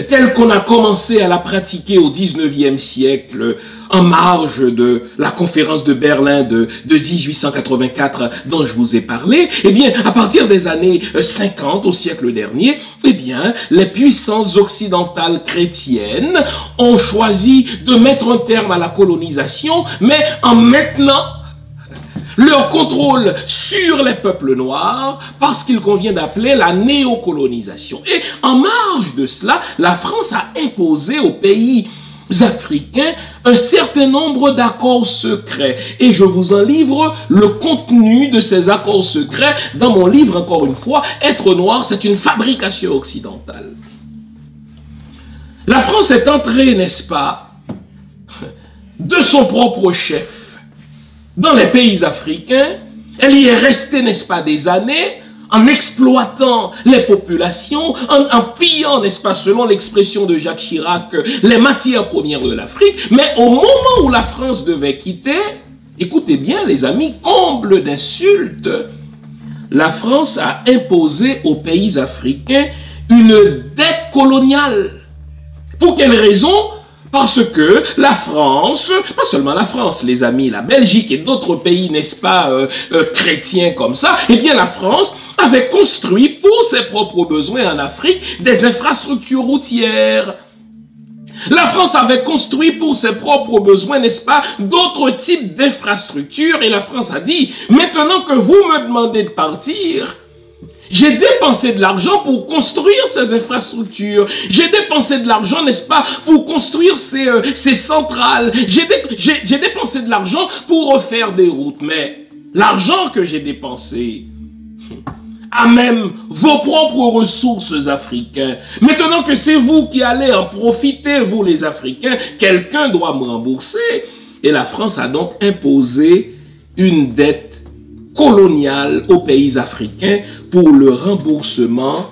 telle qu'on a commencé à la pratiquer au 19e siècle, en marge de la conférence de Berlin de 1884 dont je vous ai parlé, eh bien, à partir des années 50 au siècle dernier, eh bien, les puissances occidentales chrétiennes ont choisi de mettre un terme à la colonisation, mais en maintenant leur contrôle sur les peuples noirs parce qu'il convient d'appeler la néocolonisation. Et en marge de cela, la France a imposé aux pays africains un certain nombre d'accords secrets. Et je vous en livre le contenu de ces accords secrets dans mon livre, encore une fois, Être noir, c'est une fabrication occidentale. La France est entrée, n'est-ce pas, de son propre chef dans les pays africains. Elle y est restée, n'est-ce pas, des années, en exploitant les populations, en pillant, n'est-ce pas, selon l'expression de Jacques Chirac, les matières premières de l'Afrique. Mais au moment où la France devait quitter, écoutez bien les amis, comble d'insultes, la France a imposé aux pays africains une dette coloniale. Pour quelle raison ? Parce que la France, pas seulement la France, les amis, la Belgique et d'autres pays, n'est-ce pas, chrétiens comme ça, eh bien la France avait construit pour ses propres besoins en Afrique des infrastructures routières. La France avait construit pour ses propres besoins, n'est-ce pas, d'autres types d'infrastructures, et la France a dit, maintenant que vous me demandez de partir, j'ai dépensé de l'argent pour construire ces infrastructures. J'ai dépensé de l'argent, n'est-ce pas, pour construire ces centrales. J'ai dépensé de l'argent pour refaire des routes. Mais l'argent que j'ai dépensé à même vos propres ressources africaines. Maintenant que c'est vous qui allez en profiter, vous les Africains, quelqu'un doit me rembourser. Et la France a donc imposé une dette coloniale aux pays africains pour le remboursement,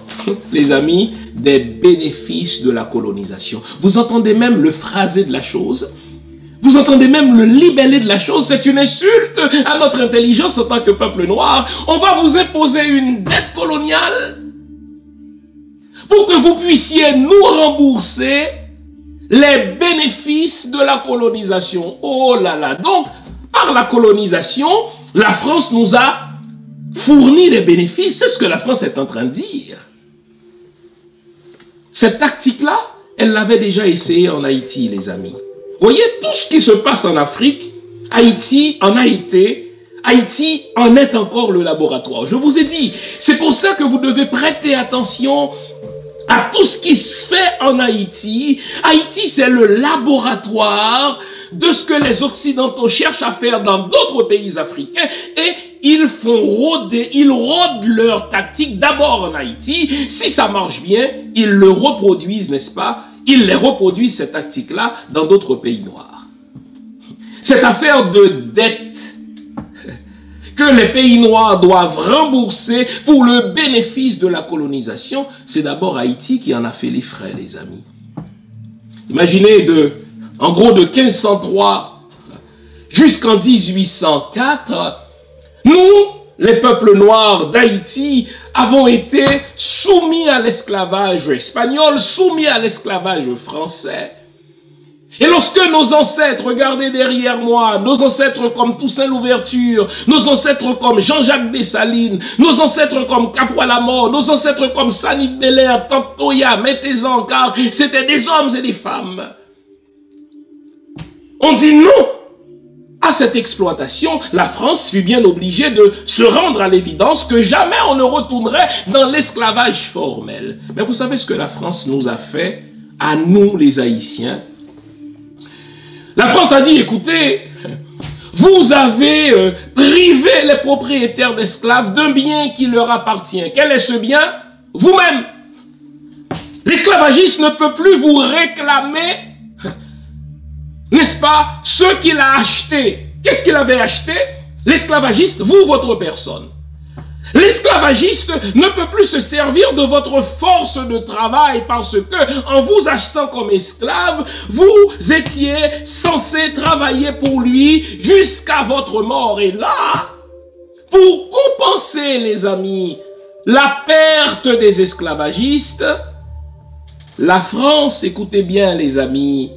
les amis, des bénéfices de la colonisation. Vous entendez même le phrasé de la chose? Vous entendez même le libellé de la chose? C'est une insulte à notre intelligence en tant que peuple noir. On va vous imposer une dette coloniale pour que vous puissiez nous rembourser les bénéfices de la colonisation. Oh là là! Donc, par la colonisation, la France nous a fourni des bénéfices. C'est ce que la France est en train de dire. Cette tactique-là, elle l'avait déjà essayé en Haïti, les amis. Voyez, tout ce qui se passe en Afrique, Haïti en a été, Haïti en est encore le laboratoire. Je vous ai dit, c'est pour ça que vous devez prêter attention à tout ce qui se fait en Haïti. Haïti, c'est le laboratoire de ce que les Occidentaux cherchent à faire dans d'autres pays africains, et ils rôdent leur tactique d'abord en Haïti. Si ça marche bien, ils le reproduisent, n'est-ce pas? Ils les reproduisent, cette tactique-là, dans d'autres pays noirs. Cette affaire de dette que les pays noirs doivent rembourser pour le bénéfice de la colonisation, c'est d'abord Haïti qui en a fait les frais, les amis. Imaginez en gros de 1503 jusqu'en 1804, nous, les peuples noirs d'Haïti, avons été soumis à l'esclavage espagnol, soumis à l'esclavage français. Et lorsque nos ancêtres, regardez derrière moi, nos ancêtres comme Toussaint Louverture, nos ancêtres comme Jean-Jacques Dessalines, nos ancêtres comme Capois-Lamort, nos ancêtres comme Sanit Belair, Tante Toya, mettez-en, car c'était des hommes et des femmes. On dit non à cette exploitation. La France fut bien obligée de se rendre à l'évidence que jamais on ne retournerait dans l'esclavage formel. Mais vous savez ce que la France nous a fait, à nous les Haïtiens? La France a dit, écoutez, vous avez privé les propriétaires d'esclaves d'un bien qui leur appartient. Quel est ce bien? Vous-même. L'esclavagiste ne peut plus vous réclamer, n'est-ce pas, ce qu'il a acheté. Qu'est-ce qu'il avait acheté? L'esclavagiste, vous, votre personne. L'esclavagiste ne peut plus se servir de votre force de travail parce que, en vous achetant comme esclave, vous étiez censé travailler pour lui jusqu'à votre mort. Et là, pour compenser, les amis, la perte des esclavagistes, La France, écoutez bien les amis,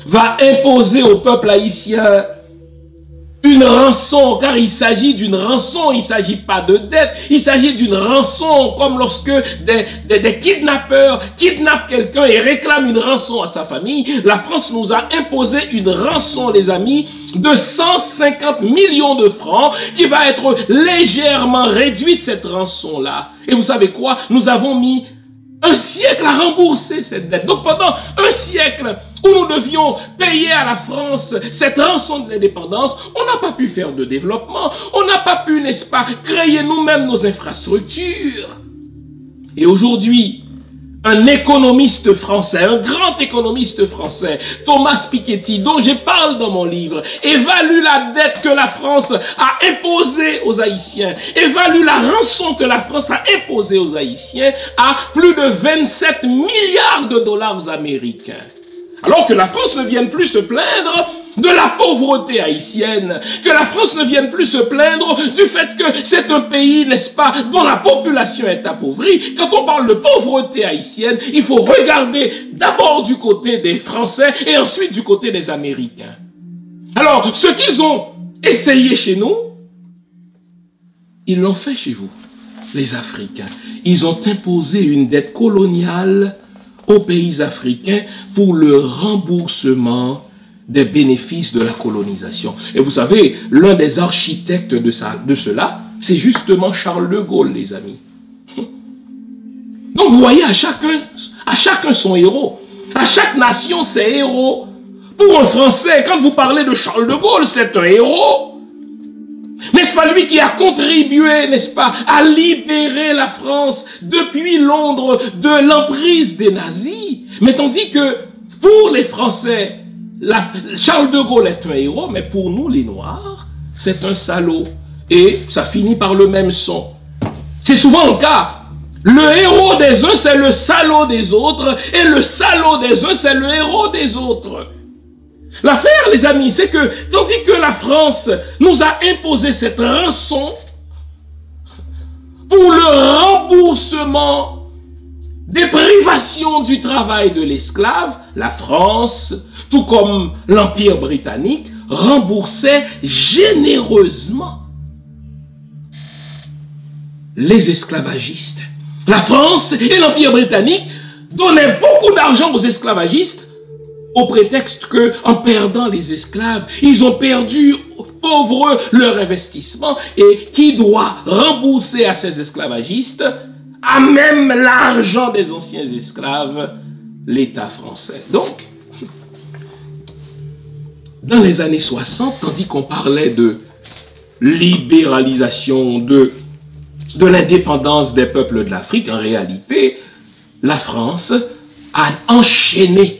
va imposer au peuple haïtien une rançon, car il s'agit d'une rançon, il ne s'agit pas de dette, il s'agit d'une rançon, comme lorsque des kidnappeurs kidnappent quelqu'un et réclament une rançon à sa famille. La France nous a imposé une rançon, les amis, de 150 millions de francs, qui va être légèrement réduite, cette rançon-là. Et vous savez quoi? Nous avons mis un siècle à rembourser cette dette. Donc pendant un siècle où nous devions payer à la France cette rançon de l'indépendance, on n'a pas pu faire de développement, on n'a pas pu, n'est-ce pas, créer nous-mêmes nos infrastructures. Et aujourd'hui, un économiste français, un grand économiste français, Thomas Piketty, dont je parle dans mon livre, évalue la dette que la France a imposée aux Haïtiens, évalue la rançon que la France a imposée aux Haïtiens à plus de 27 milliards de dollars américains. Alors que la France ne vienne plus se plaindre de la pauvreté haïtienne, que la France ne vienne plus se plaindre du fait que c'est un pays, n'est-ce pas, dont la population est appauvrie. Quand on parle de pauvreté haïtienne, il faut regarder d'abord du côté des Français et ensuite du côté des Américains. Alors, ce qu'ils ont essayé chez nous, ils l'ont fait chez vous, les Africains. Ils ont imposé une dette coloniale aux pays africains pour le remboursement des bénéfices de la colonisation. Et vous savez, l'un des architectes de cela, c'est justement Charles de Gaulle, les amis. Donc vous voyez, à chacun son héros. À chaque nation, ses héros. Pour un Français, quand vous parlez de Charles de Gaulle, c'est un héros. N'est-ce pas lui qui a contribué, n'est-ce pas, à libérer la France depuis Londres de l'emprise des nazis? Mais tandis que pour les Français, Charles de Gaulle est un héros, mais pour nous, les Noirs, c'est un salaud. Et ça finit par le même son. C'est souvent le cas. Le héros des uns, c'est le salaud des autres, et le salaud des uns, c'est le héros des autres. L'affaire, les amis, c'est que, tandis que la France nous a imposé cette rançon pour le remboursement des privations du travail de l'esclave, la France, tout comme l'Empire britannique, remboursait généreusement les esclavagistes. La France et l'Empire britannique donnaient beaucoup d'argent aux esclavagistes au prétexte que, en perdant les esclaves, ils ont perdu, pauvres, leur investissement. Et qui doit rembourser à ces esclavagistes, à même l'argent des anciens esclaves? L'État français. Donc, dans les années 60, tandis qu'on parlait de libéralisation de l'indépendance des peuples de l'Afrique, en réalité, la France a enchaîné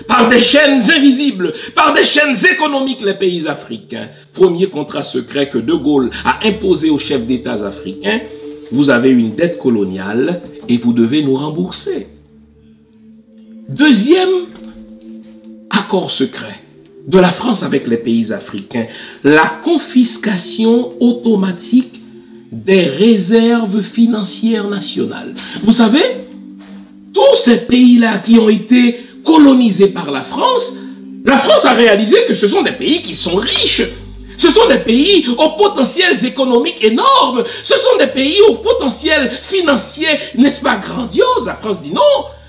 par des chaînes invisibles, par des chaînes économiques, les pays africains. Premier contrat secret que De Gaulle a imposé aux chefs d'État africains: vous avez une dette coloniale et vous devez nous rembourser. Deuxième accord secret de la France avec les pays africains: la confiscation automatique des réserves financières nationales. Vous savez, tous ces pays-là qui ont été colonisés par la France a réalisé que ce sont des pays qui sont riches. Ce sont des pays aux potentiels économiques énormes. Ce sont des pays au potentiel financier, n'est-ce pas, grandiose. La France dit non,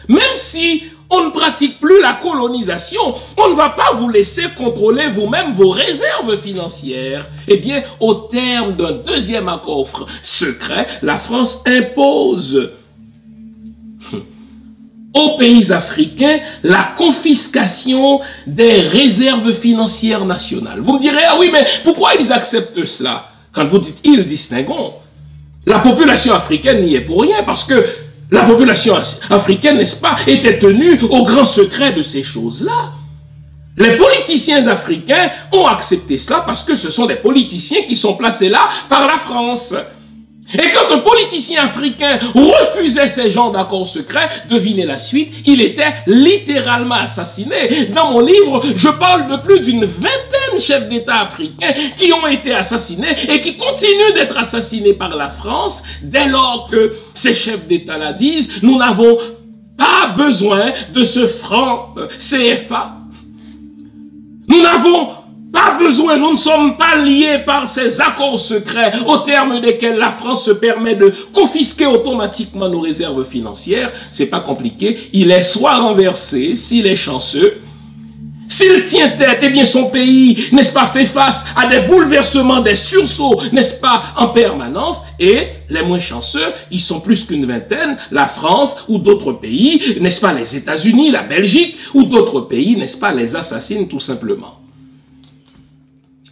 même si on ne pratique plus la colonisation, on ne va pas vous laisser contrôler vous-même vos réserves financières. Eh bien, au terme d'un deuxième accord secret, la France impose aux pays africains la confiscation des réserves financières nationales. Vous me direz, ah oui, mais pourquoi ils acceptent cela? Quand vous dites ils, distinguons. La population africaine n'y est pour rien, parce que la population africaine, n'est-ce pas, était tenue au grand secret de ces choses-là. Les politiciens africains ont accepté cela parce que ce sont des politiciens qui sont placés là par la France. Et quand un politicien africain refusait ces genres d'accords secrets, devinez la suite, il était littéralement assassiné. Dans mon livre, je parle de plus d'une vingtaine chefs d'État africains qui ont été assassinés et qui continuent d'être assassinés par la France dès lors que ces chefs d'État-là disent « Nous n'avons pas besoin de ce franc CFA. Nous n'avons pas besoin, nous ne sommes pas liés par ces accords secrets au terme desquels la France se permet de confisquer automatiquement nos réserves financières. C'est pas compliqué. Il est soit renversé, s'il est chanceux. S'il tient tête, eh bien son pays, n'est-ce pas, fait face à des bouleversements, des sursauts, n'est-ce pas, en permanence. Et les moins chanceux, ils sont plus qu'une vingtaine, la France ou d'autres pays, n'est-ce pas, les États-Unis, la Belgique ou d'autres pays, n'est-ce pas, les assassinent tout simplement.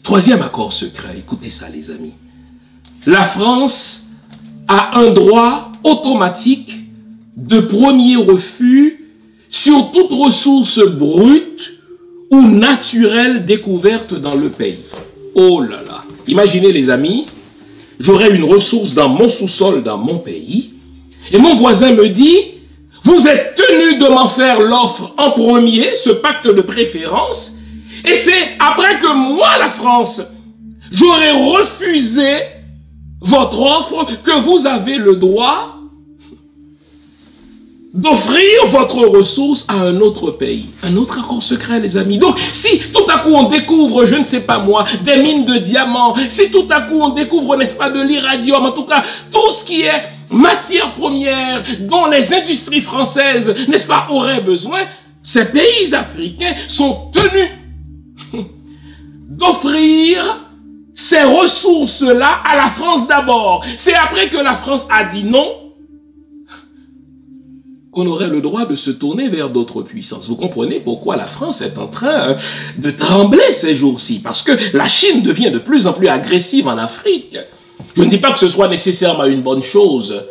Troisième accord secret, écoutez ça les amis. La France a un droit automatique de premier refus sur toute ressource brute ou naturelle découverte dans le pays. Oh là là. Imaginez les amis, j'aurais une ressource dans mon sous-sol, dans mon pays, et mon voisin me dit, vous êtes tenu de m'en faire l'offre en premier, ce pacte de préférence, et c'est après que moi, la France, j'aurais refusé votre offre que vous avez le droit d'offrir votre ressource à un autre pays. Un autre accord secret, les amis. Donc, si tout à coup on découvre, je ne sais pas moi, des mines de diamants, si tout à coup on découvre, n'est-ce pas, de l'iradium, en tout cas, tout ce qui est matière première dont les industries françaises, n'est-ce pas, auraient besoin, ces pays africains sont tenus d'offrir ces ressources-là à la France d'abord. C'est après que la France a dit non qu'on aurait le droit de se tourner vers d'autres puissances. Vous comprenez pourquoi la France est en train de trembler ces jours-ci? Parce que la Chine devient de plus en plus agressive en Afrique. Je ne dis pas que ce soit nécessairement une bonne chose.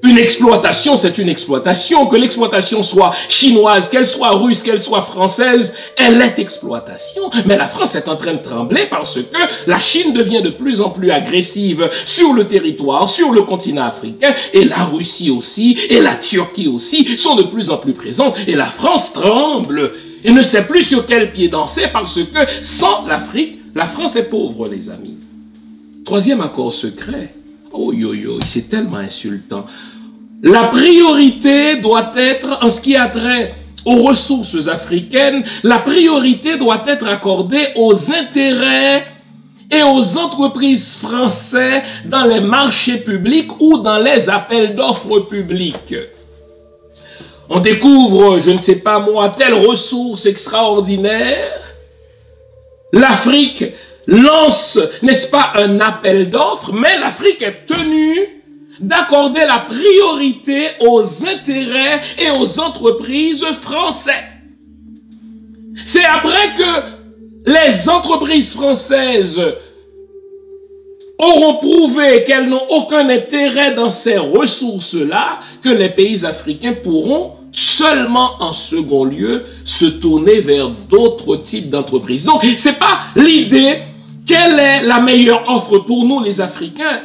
Une exploitation, c'est une exploitation. Que l'exploitation soit chinoise, qu'elle soit russe, qu'elle soit française, elle est exploitation. Mais la France est en train de trembler parce que la Chine devient de plus en plus agressive sur le territoire, sur le continent africain. Et la Russie aussi, et la Turquie aussi sont de plus en plus présentes. Et la France tremble et ne sait plus sur quel pied danser parce que sans l'Afrique, la France est pauvre, les amis. Troisième accord secret. Oh yo yo, c'est tellement insultant. La priorité doit être, en ce qui a trait aux ressources africaines, la priorité doit être accordée aux intérêts et aux entreprises françaises dans les marchés publics ou dans les appels d'offres publics. On découvre, je ne sais pas moi, telle ressource extraordinaire. L'Afrique lance, n'est-ce pas, un appel d'offres, mais l'Afrique est tenue d'accorder la priorité aux intérêts et aux entreprises françaises. C'est après que les entreprises françaises auront prouvé qu'elles n'ont aucun intérêt dans ces ressources-là que les pays africains pourront seulement en second lieu se tourner vers d'autres types d'entreprises. Donc, c'est pas l'idée quelle est la meilleure offre pour nous les Africains.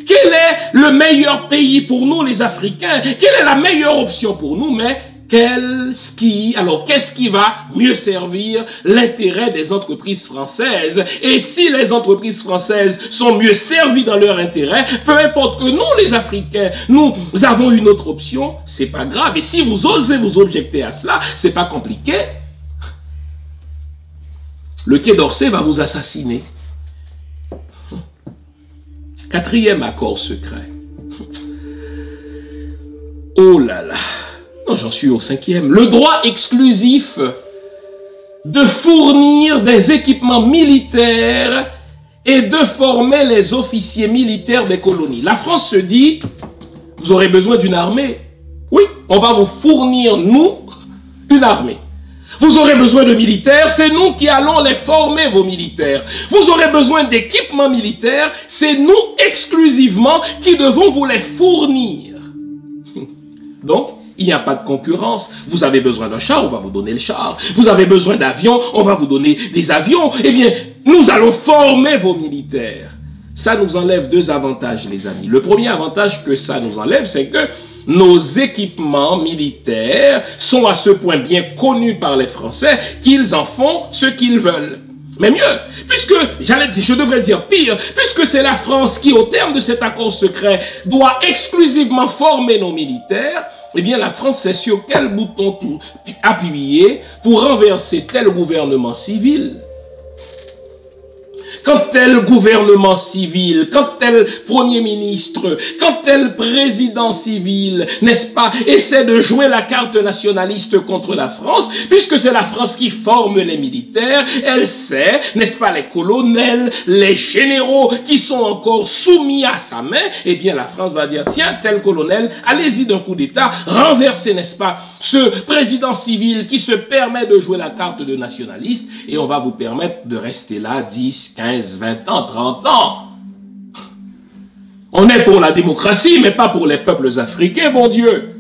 Quel est le meilleur pays pour nous les Africains? Quelle est la meilleure option pour nous? Mais qu'est-ce qui va mieux servir l'intérêt des entreprises françaises? Et si les entreprises françaises sont mieux servies dans leur intérêt, peu importe que nous les Africains, nous avons une autre option, c'est pas grave. Et si vous osez vous objecter à cela, c'est pas compliqué. Le Quai d'Orsay va vous assassiner. Quatrième accord secret. Oh là là. Non, j'en suis au cinquième. Le droit exclusif de fournir des équipements militaires et de former les officiers militaires des colonies. La France se dit, vous aurez besoin d'une armée. Oui, on va vous fournir, nous, une armée. Vous aurez besoin de militaires, c'est nous qui allons les former, vos militaires. Vous aurez besoin d'équipements militaires, c'est nous exclusivement qui devons vous les fournir. Donc, il n'y a pas de concurrence. Vous avez besoin d'un char, on va vous donner le char. Vous avez besoin d'avions, on va vous donner des avions. Eh bien, nous allons former vos militaires. Ça nous enlève deux avantages, les amis. Le premier avantage que ça nous enlève, c'est que nos équipements militaires sont à ce point bien connus par les Français qu'ils en font ce qu'ils veulent. Mais mieux, puisque, je devrais dire pire, puisque c'est la France qui, au terme de cet accord secret, doit exclusivement former nos militaires, eh bien la France sait sur quel bouton appuyer pour renverser tel gouvernement civil. Quand tel gouvernement civil, quand tel premier ministre, quand tel président civil, n'est-ce pas, essaie de jouer la carte nationaliste contre la France, puisque c'est la France qui forme les militaires, elle sait, n'est-ce pas, les colonels, les généraux qui sont encore soumis à sa main, eh bien la France va dire, tiens, tel colonel, allez-y d'un coup d'État, renversez, n'est-ce pas, ce président civil qui se permet de jouer la carte de nationaliste, et on va vous permettre de rester là 10, 15, 20 ans, 30 ans. On est pour la démocratie, mais pas pour les peuples africains, bon Dieu.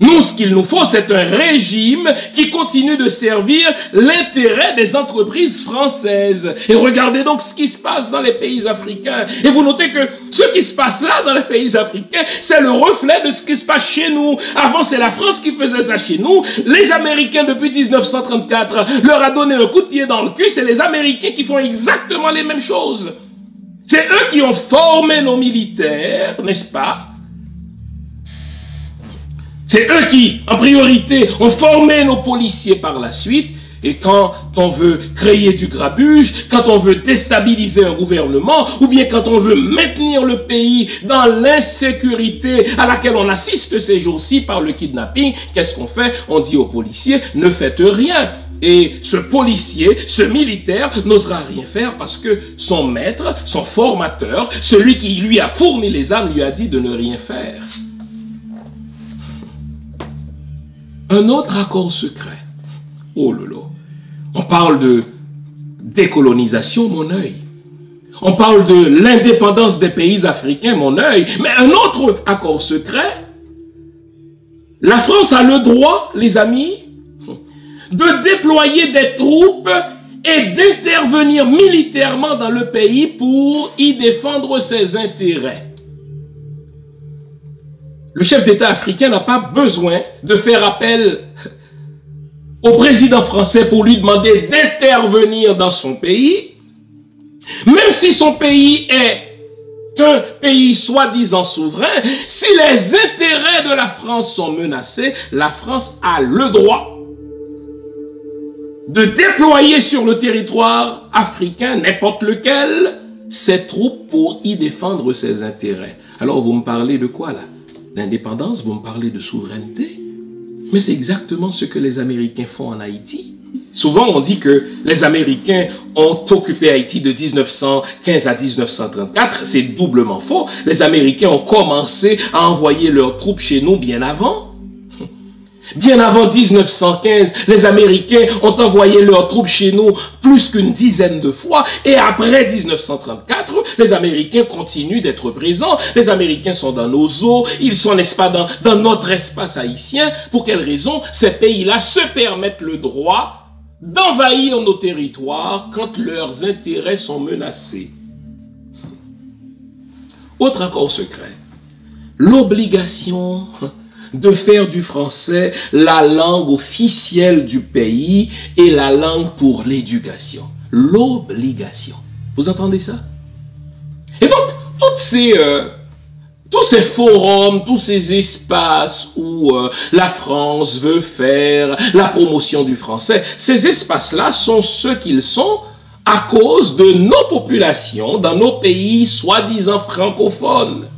Nous, ce qu'il nous faut, c'est un régime qui continue de servir l'intérêt des entreprises françaises. Et regardez donc ce qui se passe dans les pays africains. Et vous notez que ce qui se passe là, dans les pays africains, c'est le reflet de ce qui se passe chez nous. Avant, c'est la France qui faisait ça chez nous. Les Américains, depuis 1934, leur a donné un coup de pied dans le cul. C'est les Américains qui font exactement les mêmes choses. C'est eux qui ont formé nos militaires, n'est-ce pas? C'est eux qui, en priorité, ont formé nos policiers par la suite. Et quand on veut créer du grabuge, quand on veut déstabiliser un gouvernement, ou bien quand on veut maintenir le pays dans l'insécurité à laquelle on assiste ces jours-ci par le kidnapping, qu'est-ce qu'on fait? On dit aux policiers, ne faites rien. Et ce policier, ce militaire, n'osera rien faire parce que son maître, son formateur, celui qui lui a fourni les armes, lui a dit de ne rien faire. Un autre accord secret. Oh lolo. On parle de décolonisation, mon œil. On parle de l'indépendance des pays africains, mon œil. Mais un autre accord secret. La France a le droit, les amis, de déployer des troupes et d'intervenir militairement dans le pays pour y défendre ses intérêts. Le chef d'État africain n'a pas besoin de faire appel au président français pour lui demander d'intervenir dans son pays, même si son pays est un pays soi-disant souverain. Si les intérêts de la France sont menacés, la France a le droit de déployer sur le territoire africain, n'importe lequel, ses troupes pour y défendre ses intérêts. Alors vous me parlez de quoi là? D'indépendance, vous me parlez de souveraineté? Mais c'est exactement ce que les Américains font en Haïti. Souvent, on dit que les Américains ont occupé Haïti de 1915 à 1934. C'est doublement faux. Les Américains ont commencé à envoyer leurs troupes chez nous bien avant. Bien avant 1915, les Américains ont envoyé leurs troupes chez nous plus qu'une dizaine de fois. Et après 1934, les Américains continuent d'être présents. Les Américains sont dans nos eaux. Ils sont, n'est-ce pas, dans notre espace haïtien. Pour quelle raison? Ces pays-là se permettent le droit d'envahir nos territoires quand leurs intérêts sont menacés. Autre accord secret. L'obligation de faire du français la langue officielle du pays et la langue pour l'éducation. L'obligation. Vous entendez ça? Et donc, tous ces forums, tous ces espaces où la France veut faire la promotion du français, ces espaces-là sont ce qu'ils sont à cause de nos populations dans nos pays soi-disant francophones.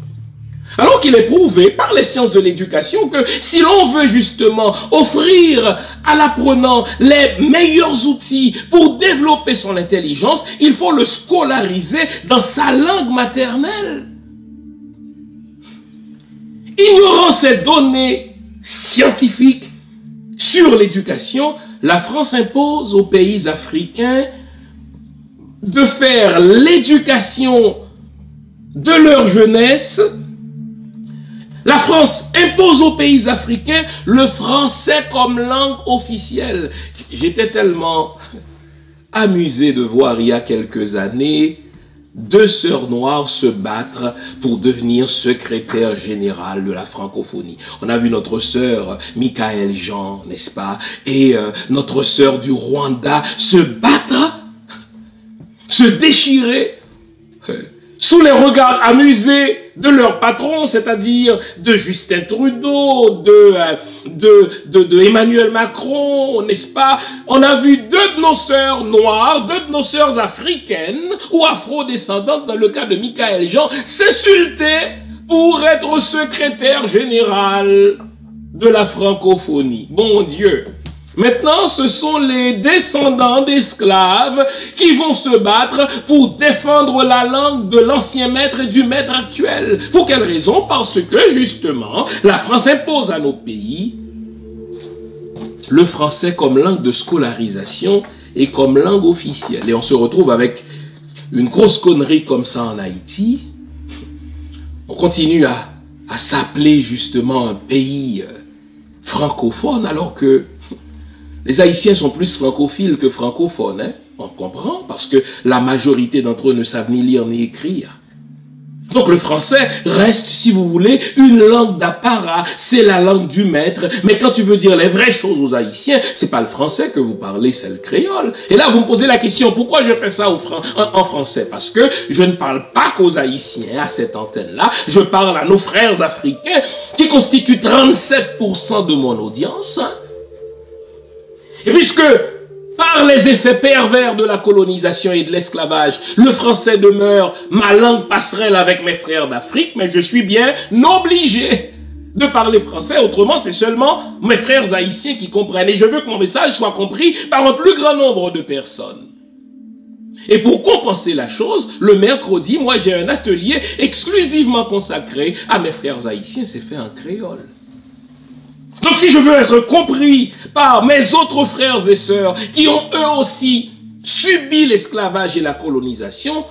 Alors qu'il est prouvé par les sciences de l'éducation que si l'on veut justement offrir à l'apprenant les meilleurs outils pour développer son intelligence, il faut le scolariser dans sa langue maternelle. Ignorant ces données scientifiques sur l'éducation, la France impose aux pays africains de faire l'éducation de leur jeunesse. La France impose aux pays africains le français comme langue officielle. J'étais tellement amusé de voir il y a quelques années deux sœurs noires se battre pour devenir secrétaire générale de la francophonie. On a vu notre sœur Michaël Jean, n'est-ce pas, et notre sœur du Rwanda se battre se déchirer sous les regards amusés de leur patron, c'est-à-dire de Justin Trudeau, de Emmanuel Macron, n'est-ce pas? On a vu deux de nos sœurs noires, deux de nos sœurs africaines ou afro-descendantes, dans le cas de Michaël Jean, s'insulter pour être secrétaire général de la francophonie. Bon Dieu! Maintenant, ce sont les descendants d'esclaves qui vont se battre pour défendre la langue de l'ancien maître et du maître actuel. Pour quelle raison? Parce que, justement, la France impose à nos pays le français comme langue de scolarisation et comme langue officielle. Et on se retrouve avec une grosse connerie comme ça en Haïti. On continue à s'appeler justement un pays francophone alors que les Haïtiens sont plus francophiles que francophones, hein? On comprend, parce que la majorité d'entre eux ne savent ni lire ni écrire. Donc le français reste, si vous voulez, une langue d'apparat, c'est la langue du maître. Mais quand tu veux dire les vraies choses aux Haïtiens, c'est pas le français que vous parlez, c'est le créole. Et là, vous me posez la question, pourquoi je fais ça en français? Parce que je ne parle pas qu'aux Haïtiens à cette antenne-là, je parle à nos frères africains qui constituent 37% de mon audience, hein? Et puisque, par les effets pervers de la colonisation et de l'esclavage, le français demeure ma langue passerelle avec mes frères d'Afrique, mais je suis bien obligé de parler français, autrement c'est seulement mes frères haïtiens qui comprennent. Et je veux que mon message soit compris par un plus grand nombre de personnes. Et pour compenser la chose, le mercredi, moi j'ai un atelier exclusivement consacré à mes frères haïtiens, c'est fait en créole. Donc si je veux être compris par mes autres frères et sœurs qui ont eux aussi subi l'esclavage et la colonisation,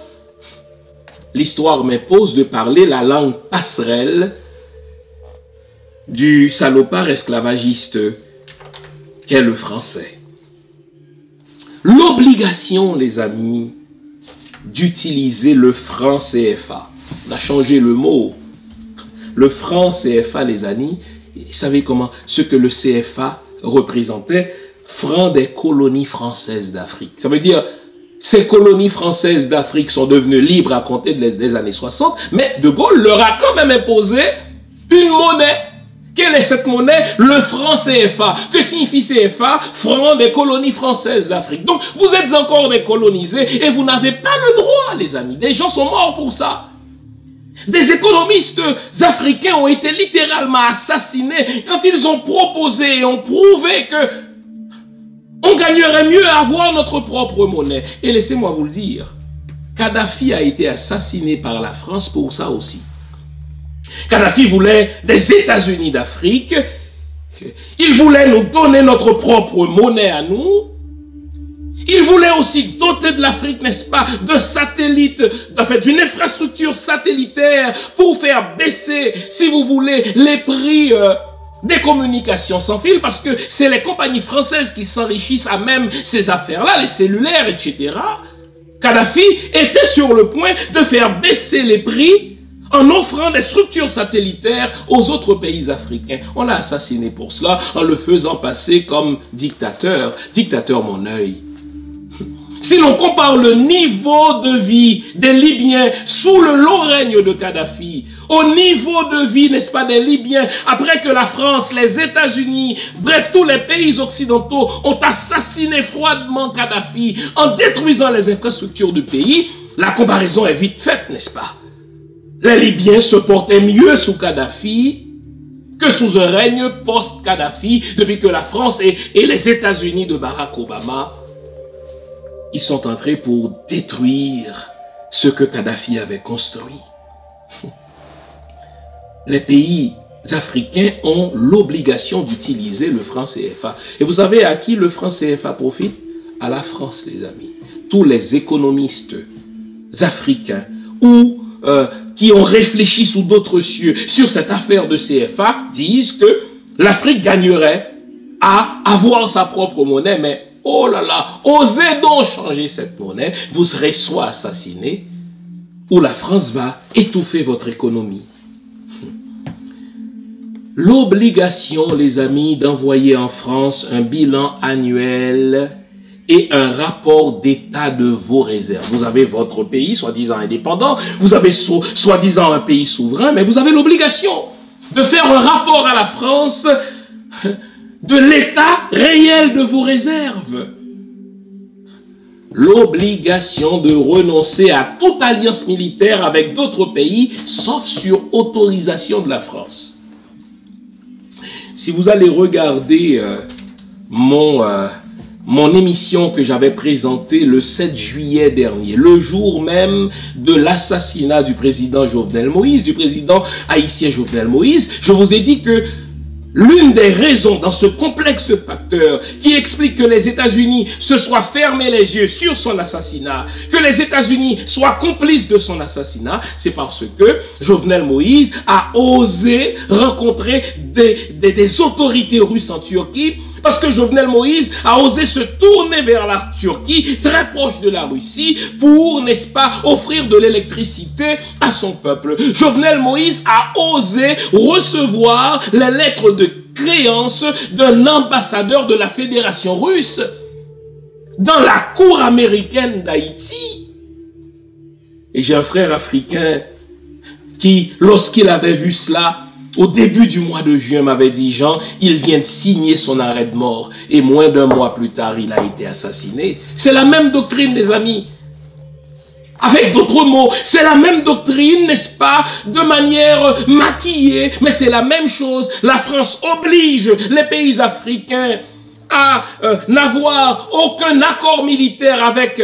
l'histoire m'impose de parler la langue passerelle du salopard esclavagiste qu'est le français. L'obligation, les amis, d'utiliser le franc CFA. On a changé le mot. Le franc CFA, les amis, vous savez comment, ce que le CFA représentait, franc des colonies françaises d'Afrique. Ça veut dire, ces colonies françaises d'Afrique sont devenues libres à compter des années 60, mais De Gaulle leur a quand même imposé une monnaie. Quelle est cette monnaie? Le franc CFA. Que signifie CFA? Franc des colonies françaises d'Afrique. Donc, vous êtes encore des colonisés et vous n'avez pas le droit, les amis. Des gens sont morts pour ça. Des économistes africains ont été littéralement assassinés quand ils ont proposé et ont prouvé que on gagnerait mieux à avoir notre propre monnaie. Et laissez-moi vous le dire, Kadhafi a été assassiné par la France pour ça aussi. Kadhafi voulait des États-Unis d'Afrique, il voulait nous donner notre propre monnaie à nous. Il voulait aussi doter de l'Afrique, n'est-ce pas, de satellites, en fait, d'une infrastructure satellitaire pour faire baisser, si vous voulez, les prix des communications sans fil, parce que c'est les compagnies françaises qui s'enrichissent à même ces affaires-là, les cellulaires, etc. Kadhafi était sur le point de faire baisser les prix en offrant des structures satellitaires aux autres pays africains. On l'a assassiné pour cela, en le faisant passer comme dictateur. Dictateur, mon œil. Si l'on compare le niveau de vie des Libyens sous le long règne de Kadhafi, au niveau de vie, n'est-ce pas, des Libyens, après que la France, les États-Unis, bref, tous les pays occidentaux ont assassiné froidement Kadhafi en détruisant les infrastructures du pays, la comparaison est vite faite, n'est-ce pas? Les Libyens se portaient mieux sous Kadhafi que sous un règne post-Kadhafi, depuis que la France et les États-Unis de Barack Obama ils sont entrés pour détruire ce que Kadhafi avait construit. Les pays africains ont l'obligation d'utiliser le franc CFA. Et vous savez à qui le franc CFA profite? À la France, les amis. Tous les économistes africains ou qui ont réfléchi sous d'autres cieux sur cette affaire de CFA disent que l'Afrique gagnerait à avoir sa propre monnaie, mais oh là là, osez donc changer cette monnaie, vous serez soit assassiné, ou la France va étouffer votre économie. L'obligation, les amis, d'envoyer en France un bilan annuel et un rapport d'état de vos réserves. Vous avez votre pays, soi-disant indépendant, vous avez soi-disant un pays souverain, mais vous avez l'obligation de faire un rapport à la France de l'état réel de vos réserves. L'obligation de renoncer à toute alliance militaire avec d'autres pays, sauf sur autorisation de la France. Si vous allez regarder mon émission que j'avais présentée le 7 juillet dernier, le jour même de l'assassinat du président Jovenel Moïse, du président haïtien Jovenel Moïse, je vous ai dit que l'une des raisons dans ce complexe de facteurs qui explique que les États-Unis se soient fermés les yeux sur son assassinat, que les États-Unis soient complices de son assassinat, c'est parce que Jovenel Moïse a osé rencontrer des autorités russes en Turquie, parce que Jovenel Moïse a osé se tourner vers la Turquie, très proche de la Russie, pour, n'est-ce pas, offrir de l'électricité à son peuple. Jovenel Moïse a osé recevoir les lettres de créance d'un ambassadeur de la Fédération russe dans la cour américaine d'Haïti. Et j'ai un frère africain qui, lorsqu'il avait vu cela, au début du mois de juin, m'avait dit, Jean, il vient de signer son arrêt de mort. Et moins d'un mois plus tard, il a été assassiné. C'est la même doctrine, les amis. Avec d'autres mots, c'est la même doctrine, n'est-ce pas, de manière maquillée, mais c'est la même chose. La France oblige les pays africains à n'avoir aucun accord militaire avec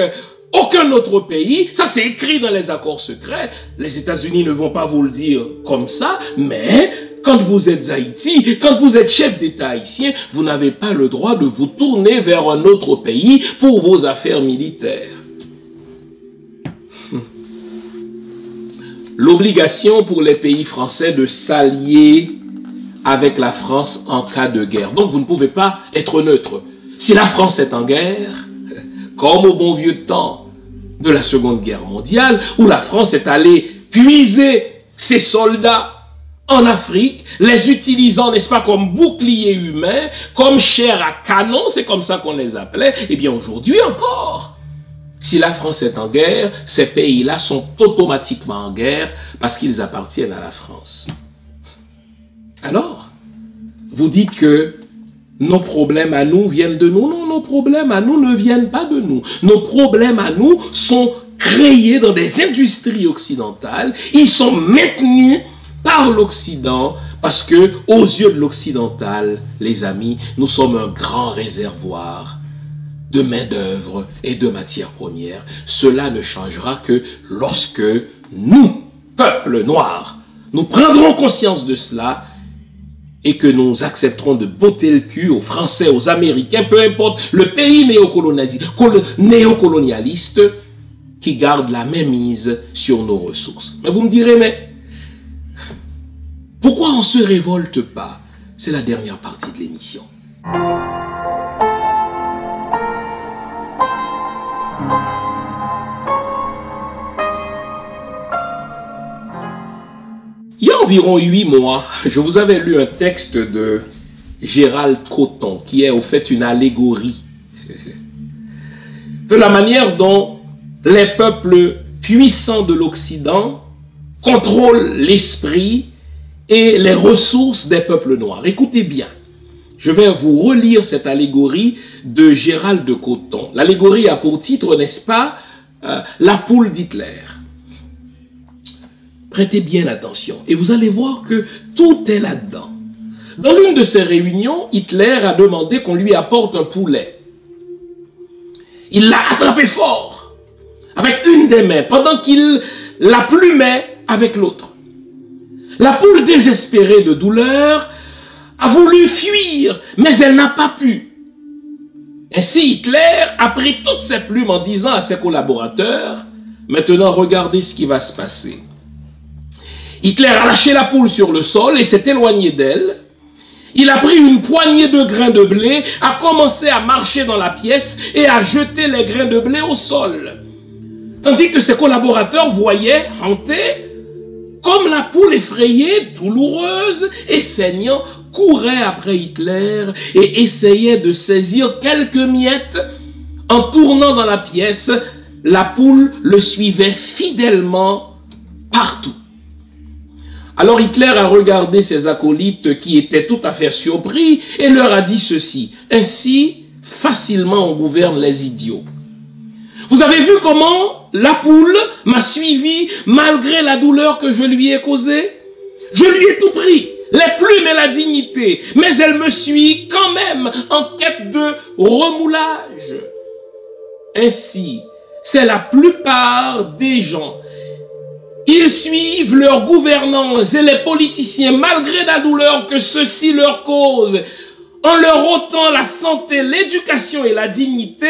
aucun autre pays. Ça, c'est écrit dans les accords secrets. Les États-Unis ne vont pas vous le dire comme ça, mais quand vous êtes Haïti, quand vous êtes chef d'État haïtien, vous n'avez pas le droit de vous tourner vers un autre pays pour vos affaires militaires. L'obligation pour les pays français de s'allier avec la France en cas de guerre. Donc, vous ne pouvez pas être neutre. Si la France est en guerre, comme au bon vieux temps de la Seconde Guerre mondiale, où la France est allée puiser ses soldats en Afrique, les utilisant, n'est-ce pas, comme boucliers humains, comme chair à canon, c'est comme ça qu'on les appelait, et bien aujourd'hui encore. Si la France est en guerre, ces pays-là sont automatiquement en guerre parce qu'ils appartiennent à la France. Alors, vous dites que nos problèmes à nous viennent de nous. Non, nos problèmes à nous ne viennent pas de nous. Nos problèmes à nous sont créés dans des industries occidentales. Ils sont maintenus par l'Occident parce que, aux yeux de l'occidental, les amis, nous sommes un grand réservoir de main-d'œuvre et de matières premières. Cela ne changera que lorsque nous, peuple noir, nous prendrons conscience de cela et que nous accepterons de botter le cul aux Français, aux Américains, peu importe le pays néocolonialiste qui garde la mainmise sur nos ressources. Mais vous me direz, mais pourquoi on ne se révolte pas? C'est la dernière partie de l'émission. Il y a environ 8 mois, je vous avais lu un texte de Gérald Coton, qui est au fait une allégorie de la manière dont les peuples puissants de l'Occident contrôlent l'esprit et les ressources des peuples noirs. Écoutez bien, je vais vous relire cette allégorie de Gérald de Coton. L'allégorie a pour titre, n'est-ce pas, la poule d'Hitler. Prêtez bien attention et vous allez voir que tout est là-dedans. Dans l'une de ces réunions, Hitler a demandé qu'on lui apporte un poulet. Il l'a attrapé fort avec une des mains pendant qu'il la plumait avec l'autre. La poule, désespérée de douleur, a voulu fuir, mais elle n'a pas pu. Ainsi, Hitler a pris toutes ses plumes en disant à ses collaborateurs, « Maintenant, regardez ce qui va se passer. » Hitler a lâché la poule sur le sol et s'est éloigné d'elle. Il a pris une poignée de grains de blé, a commencé à marcher dans la pièce et à jeter les grains de blé au sol. Tandis que ses collaborateurs voyaient, hantés, comme la poule effrayée, douloureuse et saignant, courait après Hitler et essayait de saisir quelques miettes En tournant dans la pièce, la poule le suivait fidèlement partout. Alors Hitler a regardé ses acolytes qui étaient tout à fait surpris et leur a dit ceci: ainsi, facilement on gouverne les idiots. Vous avez vu comment la poule m'a suivi malgré la douleur que je lui ai causée? Je lui ai tout pris, les plumes et la dignité, mais elle me suit quand même en quête de remoulage. Ainsi, c'est la plupart des gens. Ils suivent leurs gouvernants et les politiciens malgré la douleur que ceux-ci leur causent, en leur ôtant la santé, l'éducation et la dignité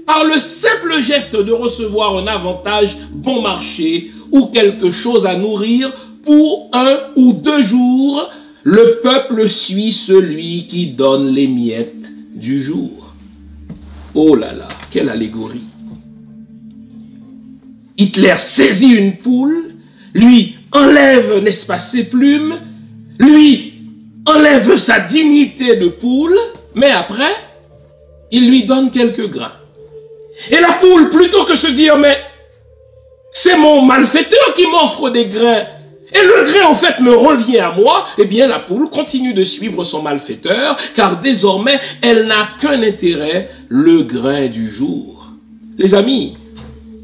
par le simple geste de recevoir un avantage bon marché ou quelque chose à nourrir pour 1 ou 2 jours. Le peuple suit celui qui donne les miettes du jour. Oh là là, quelle allégorie! Hitler saisit une poule, lui enlève, n'est-ce pas, ses plumes, lui enlève sa dignité de poule, mais après, il lui donne quelques grains. Et la poule, plutôt que se dire, mais c'est mon malfaiteur qui m'offre des grains, et le grain en fait me revient à moi, eh bien la poule continue de suivre son malfaiteur, car désormais, elle n'a qu'un intérêt, le grain du jour. Les amis,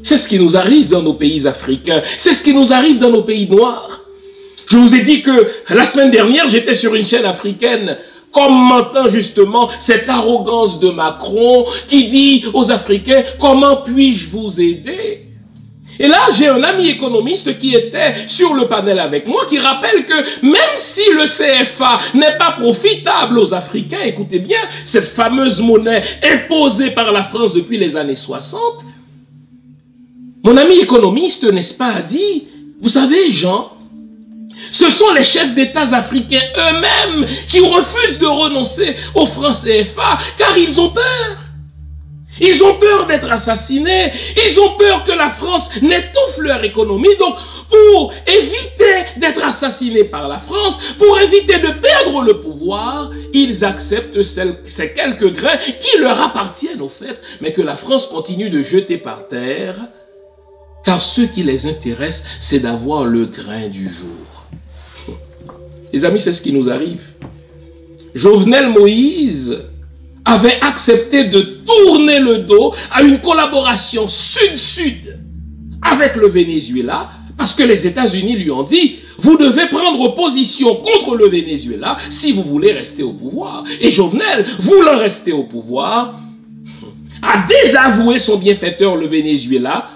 c'est ce qui nous arrive dans nos pays africains, c'est ce qui nous arrive dans nos pays noirs. Je vous ai dit que la semaine dernière, j'étais sur une chaîne africaine, commentant justement cette arrogance de Macron qui dit aux Africains, comment puis-je vous aider? Et là, j'ai un ami économiste qui était sur le panel avec moi, qui rappelle que même si le CFA n'est pas profitable aux Africains, écoutez bien, cette fameuse monnaie imposée par la France depuis les années 60, mon ami économiste, n'est-ce pas, a dit, vous savez, Jean, ce sont les chefs d'État africains eux-mêmes qui refusent de renoncer au franc CFA car ils ont peur. Ils ont peur d'être assassinés. Ils ont peur que la France n'étouffe leur économie. Donc, pour éviter d'être assassinés par la France, pour éviter de perdre le pouvoir, ils acceptent ces quelques grains qui leur appartiennent au fait, mais que la France continue de jeter par terre, car ce qui les intéresse, c'est d'avoir le grain du jour. Les amis, c'est ce qui nous arrive. Jovenel Moïse avait accepté de tourner le dos à une collaboration sud-sud avec le Venezuela parce que les États-Unis lui ont dit « Vous devez prendre position contre le Venezuela si vous voulez rester au pouvoir. » Et Jovenel, voulant rester au pouvoir, a désavoué son bienfaiteur le Venezuela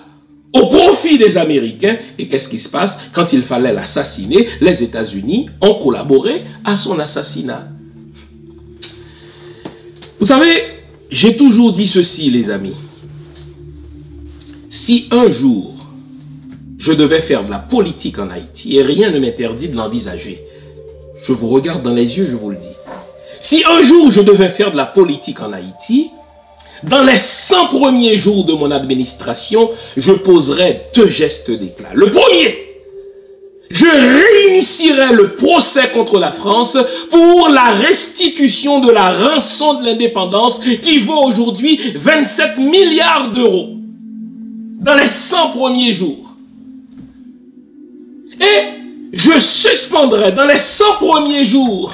au profit des Américains. Et qu'est-ce qui se passe? Quand il fallait l'assassiner, les États-Unis ont collaboré à son assassinat. Vous savez, j'ai toujours dit ceci, les amis. Si un jour, je devais faire de la politique en Haïti, et rien ne m'interdit de l'envisager, je vous regarde dans les yeux, je vous le dis. Si un jour, je devais faire de la politique en Haïti, dans les 100 premiers jours de mon administration, je poserai 2 gestes d'éclat. Le premier, je réinitierai le procès contre la France pour la restitution de la rançon de l'indépendance qui vaut aujourd'hui 27 milliards d'euros dans les 100 premiers jours. Et je suspendrai dans les 100 premiers jours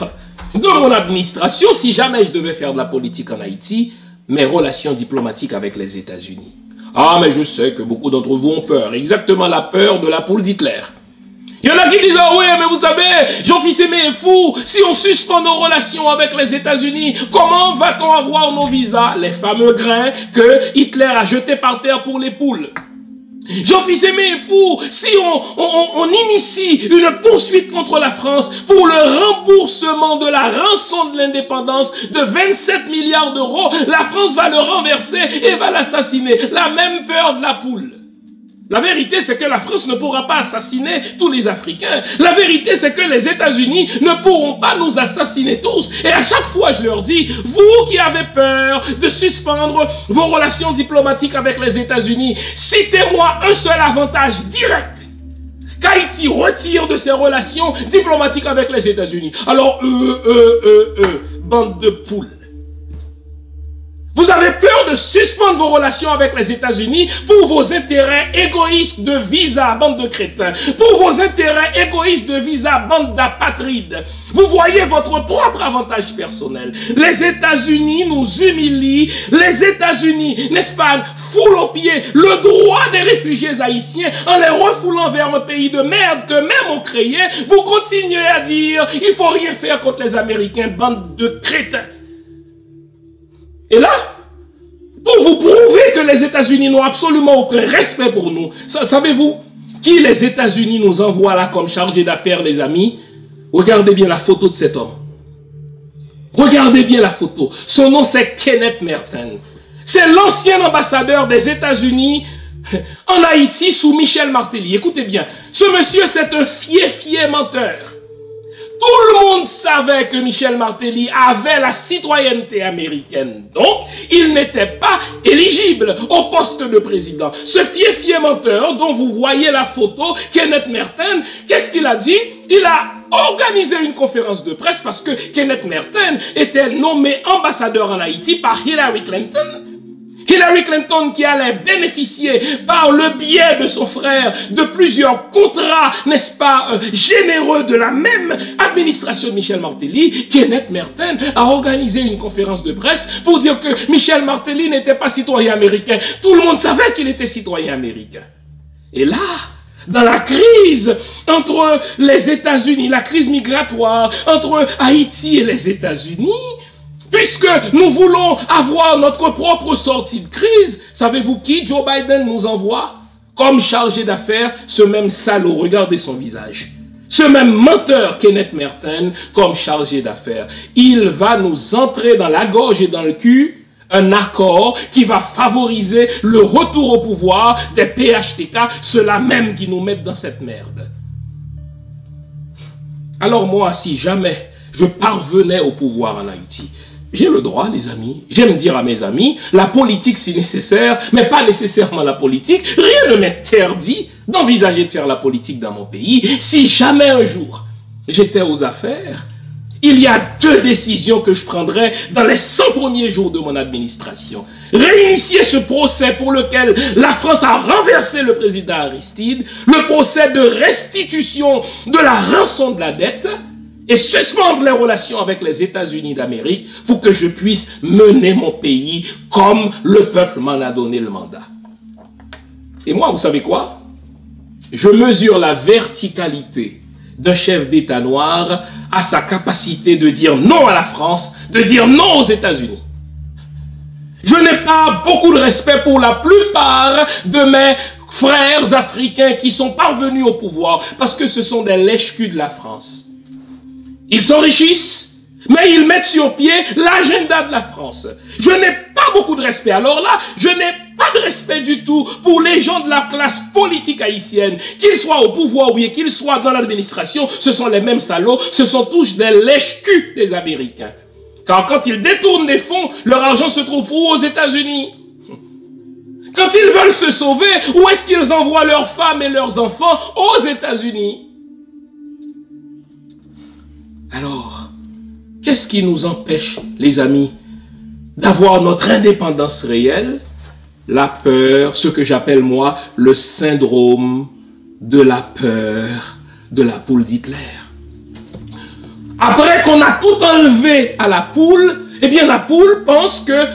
de mon administration, si jamais je devais faire de la politique en Haïti, mes relations diplomatiques avec les États-Unis. Ah, mais je sais que beaucoup d'entre vous ont peur, exactement la peur de la poule d'Hitler. Il y en a qui disent, ah oui, mais vous savez, Jean-Fils Aimé est fou, si on suspend nos relations avec les États-Unis, comment va-t-on avoir nos visas? Les fameux grains que Hitler a jetés par terre pour les poules. Jean-Fils Aimé est fou, si on initie une poursuite contre la France pour le remboursement de la rançon de l'indépendance de 27 milliards d'euros, la France va le renverser et va l'assassiner. La même peur de la poule. La vérité, c'est que la France ne pourra pas assassiner tous les Africains. La vérité, c'est que les États-Unis ne pourront pas nous assassiner tous. Et à chaque fois, je leur dis, vous qui avez peur de suspendre vos relations diplomatiques avec les États-Unis, citez-moi un seul avantage direct qu'Haïti retire de ses relations diplomatiques avec les États-Unis. Alors, bande de poules. Vous avez peur de suspendre vos relations avec les États-Unis pour vos intérêts égoïstes de visa, bande de crétins. Pour vos intérêts égoïstes de visa, bande d'apatrides. Vous voyez votre propre avantage personnel. Les États-Unis nous humilient. Les États-Unis, n'est-ce pas, foulent aux pieds le droit des réfugiés haïtiens en les refoulant vers un pays de merde que même on créé. Vous continuez à dire, il faut rien faire contre les Américains, bande de crétins. Et là, pour vous prouver que les États-Unis n'ont absolument aucun respect pour nous, savez-vous qui les États-Unis nous envoient là comme chargé d'affaires, les amis? Regardez bien la photo de cet homme. Regardez bien la photo. Son nom, c'est Kenneth Merton. C'est l'ancien ambassadeur des États-Unis en Haïti sous Michel Martelly. Écoutez bien, ce monsieur, c'est un fier menteur. Tout le monde savait que Michel Martelly avait la citoyenneté américaine. Donc, il n'était pas éligible au poste de président. Ce fier menteur dont vous voyez la photo, Kenneth Merton, qu'est-ce qu'il a dit? Il a organisé une conférence de presse parce que Kenneth Merton était nommé ambassadeur en Haïti par Hillary Clinton. Hillary Clinton qui allait bénéficier par le biais de son frère de plusieurs contrats, n'est-ce pas, généreux de la même administration de Michel Martelly. Kenneth Merton a organisé une conférence de presse pour dire que Michel Martelly n'était pas citoyen américain. Tout le monde savait qu'il était citoyen américain. Et là, dans la crise entre les États-Unis, la crise migratoire entre Haïti et les États-Unis, puisque nous voulons avoir notre propre sortie de crise, savez-vous qui Joe Biden nous envoie comme chargé d'affaires? Ce même salaud, regardez son visage. Ce même menteur Kenneth Merton comme chargé d'affaires. Il va nous entrer dans la gorge et dans le cul un accord qui va favoriser le retour au pouvoir des PHTK, ceux-là même qui nous mettent dans cette merde. Alors moi, si jamais je parvenais au pouvoir en Haïti, j'ai le droit, les amis, j'aime dire à mes amis, la politique si nécessaire, mais pas nécessairement la politique. Rien ne m'interdit d'envisager de faire la politique dans mon pays. Si jamais un jour j'étais aux affaires, il y a 2 décisions que je prendrais dans les 100 premiers jours de mon administration. Réinitier ce procès pour lequel la France a renversé le président Aristide, le procès de restitution de la rançon de la dette, et suspendre les relations avec les États-Unis d'Amérique pour que je puisse mener mon pays comme le peuple m'en a donné le mandat. Et moi, vous savez quoi? Je mesure la verticalité d'un chef d'État noir à sa capacité de dire non à la France, de dire non aux États-Unis. Je n'ai pas beaucoup de respect pour la plupart de mes frères africains qui sont parvenus au pouvoir parce que ce sont des lèche-culs de la France. Ils s'enrichissent, mais ils mettent sur pied l'agenda de la France. Je n'ai pas beaucoup de respect. Alors là, je n'ai pas de respect du tout pour les gens de la classe politique haïtienne. Qu'ils soient au pouvoir ou bien qu'ils soient dans l'administration, ce sont les mêmes salauds, ce sont tous des lèche-culs des Américains. Car quand ils détournent des fonds, leur argent se trouve où? Aux États-Unis. Quand ils veulent se sauver, où est-ce qu'ils envoient leurs femmes et leurs enfants? Aux États-Unis. Alors, qu'est-ce qui nous empêche, les amis, d'avoir notre indépendance réelle? La peur, ce que j'appelle moi le syndrome de la peur de la poule d'Hitler. Après qu'on a tout enlevé à la poule, eh bien la poule pense qu'elle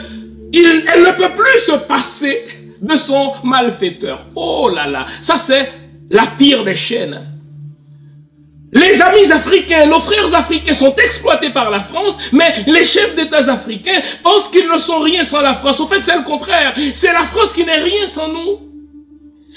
ne peut plus se passer de son malfaiteur. Oh là là, ça c'est la pire des chaînes. Les amis africains, nos frères africains sont exploités par la France, mais les chefs d'État africains pensent qu'ils ne sont rien sans la France. Au fait, c'est le contraire. C'est la France qui n'est rien sans nous.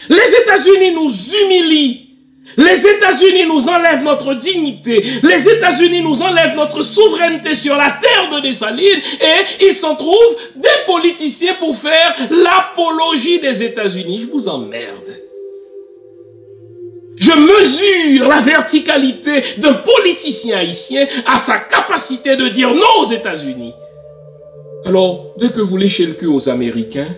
Les États-Unis nous humilient. Les États-Unis nous enlèvent notre dignité. Les États-Unis nous enlèvent notre souveraineté sur la terre de Dessalines et ils s'en trouvent des politiciens pour faire l'apologie des États-Unis. Je vous emmerde. Je mesure la verticalité d'un politicien haïtien à sa capacité de dire non aux États-Unis. Alors, dès que vous léchez le cul aux Américains,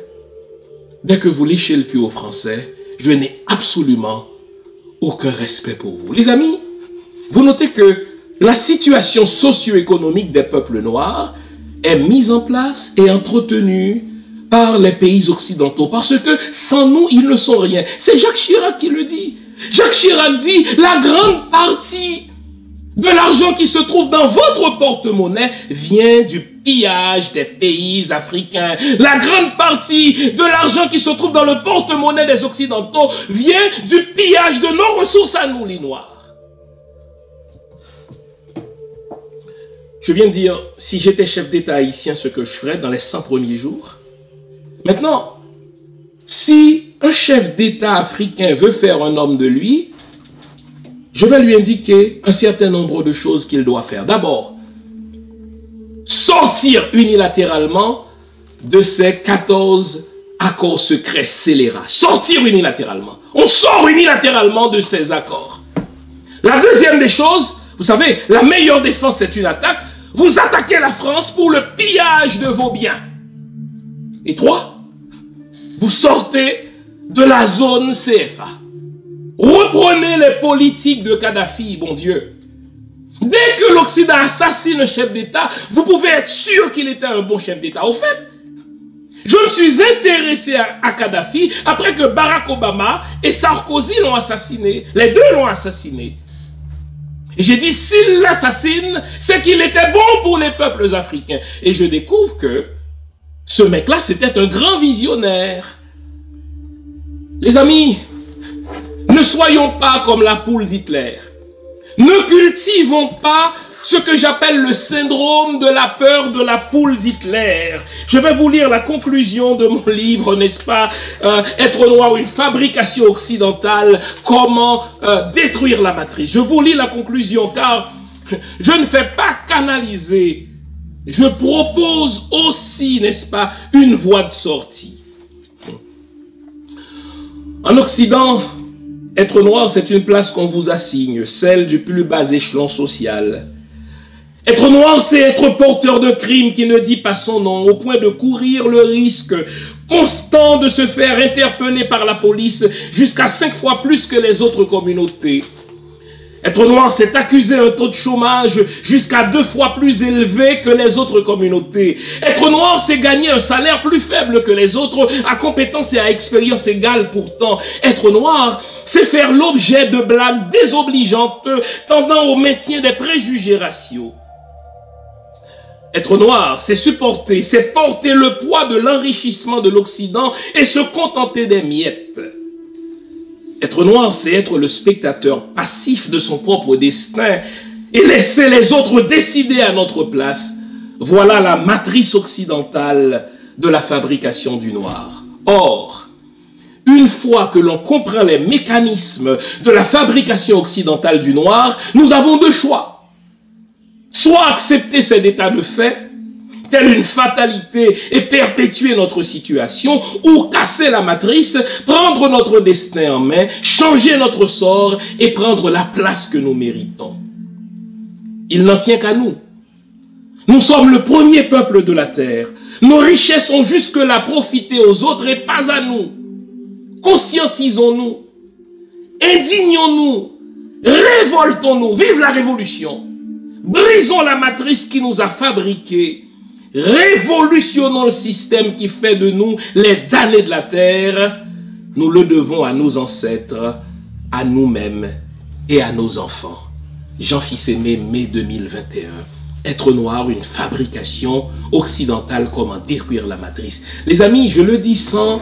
dès que vous léchez le cul aux Français, je n'ai absolument aucun respect pour vous. Les amis, vous notez que la situation socio-économique des peuples noirs est mise en place et entretenue par les pays occidentaux. Parce que sans nous, ils ne sont rien. C'est Jacques Chirac qui le dit. Jacques Chirac dit, la grande partie de l'argent qui se trouve dans votre porte-monnaie vient du pillage des pays africains. La grande partie de l'argent qui se trouve dans le porte-monnaie des Occidentaux vient du pillage de nos ressources à nous, les Noirs. Je viens de dire, si j'étais chef d'État haïtien, ce que je ferais dans les 100 premiers jours. Maintenant, si un chef d'État africain veut faire un homme de lui, je vais lui indiquer un certain nombre de choses qu'il doit faire. D'abord, sortir unilatéralement de ces 14 accords secrets scélérats. Sortir unilatéralement. On sort unilatéralement de ces accords. La deuxième des choses, vous savez, la meilleure défense, c'est une attaque. Vous attaquez la France pour le pillage de vos biens. Et 3, vous sortez de la zone CFA. Reprenez les politiques de Kadhafi, bon Dieu. Dès que l'Occident assassine un chef d'État, vous pouvez être sûr qu'il était un bon chef d'État. Au fait, je me suis intéressé à Kadhafi après que Barack Obama et Sarkozy l'ont assassiné. Les deux l'ont assassiné. Et j'ai dit, s'il l'assassine, c'est qu'il était bon pour les peuples africains. Et je découvre que ce mec-là, c'était un grand visionnaire. Les amis, ne soyons pas comme la poule d'Hitler. Ne cultivons pas ce que j'appelle le syndrome de la peur de la poule d'Hitler. Je vais vous lire la conclusion de mon livre, n'est-ce pas, Être noir, une fabrication occidentale, comment détruire la matrice. Je vous lis la conclusion car je ne fais pas canaliser. Je propose aussi, n'est-ce pas, une voie de sortie. En Occident, être noir, c'est une place qu'on vous assigne, celle du plus bas échelon social. Être noir, c'est être porteur de crime qui ne dit pas son nom, au point de courir le risque constant de se faire interpeller par la police jusqu'à 5 fois plus que les autres communautés. Être noir, c'est accuser un taux de chômage jusqu'à 2 fois plus élevé que les autres communautés. Être noir, c'est gagner un salaire plus faible que les autres, à compétence et à expérience égale pourtant. Être noir, c'est faire l'objet de blagues désobligeantes tendant au maintien des préjugés raciaux. Être noir, c'est supporter, c'est porter le poids de l'enrichissement de l'Occident et se contenter des miettes. Être noir, c'est être le spectateur passif de son propre destin et laisser les autres décider à notre place. Voilà la matrice occidentale de la fabrication du noir. Or, une fois que l'on comprend les mécanismes de la fabrication occidentale du noir, nous avons 2 choix. Soit accepter cet état de fait, telle une fatalité, et perpétuer notre situation, ou casser la matrice, prendre notre destin en main, changer notre sort et prendre la place que nous méritons. Il n'en tient qu'à nous. Nous sommes le premier peuple de la terre. Nos richesses ont jusque-là profité aux autres et pas à nous. Conscientisons-nous, indignons-nous, révoltons-nous, vive la révolution. Brisons la matrice qui nous a fabriqués. Révolutionnons le système qui fait de nous les damnés de la terre. Nous le devons à nos ancêtres, à nous-mêmes et à nos enfants. Jean Fils-Aimé, mai 2021. Être noir, une fabrication occidentale, comment détruire la matrice. Les amis, je le dis sans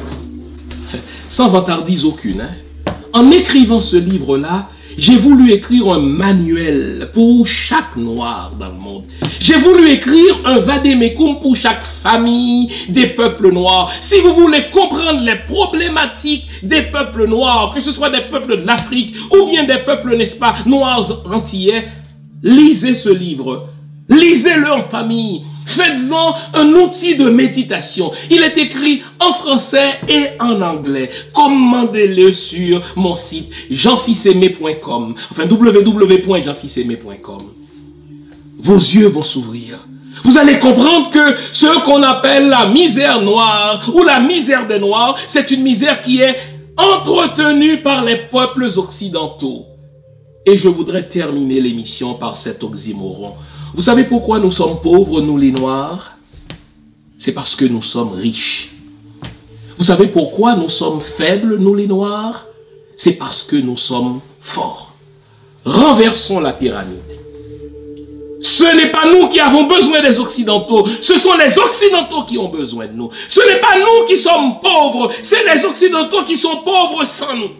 vantardise aucune. En écrivant ce livre-là, j'ai voulu écrire un manuel pour chaque noir dans le monde. J'ai voulu écrire un vadémécum pour chaque famille des peuples noirs. Si vous voulez comprendre les problématiques des peuples noirs, que ce soit des peuples de l'Afrique ou bien des peuples, n'est-ce pas, noirs antillais, lisez ce livre. Lisez-le en famille. Faites-en un outil de méditation. Il est écrit en français et en anglais. Commandez-le sur mon site jeanfilsaimé.com. Enfin, www.jeanfilsaimé.com. Vos yeux vont s'ouvrir. Vous allez comprendre que ce qu'on appelle la misère noire ou la misère des Noirs, c'est une misère qui est entretenue par les peuples occidentaux. Et je voudrais terminer l'émission par cet oxymoron. Vous savez pourquoi nous sommes pauvres, nous les Noirs? C'est parce que nous sommes riches. Vous savez pourquoi nous sommes faibles, nous les Noirs? C'est parce que nous sommes forts. Renversons la pyramide. Ce n'est pas nous qui avons besoin des Occidentaux, ce sont les Occidentaux qui ont besoin de nous. Ce n'est pas nous qui sommes pauvres, c'est les Occidentaux qui sont pauvres sans nous.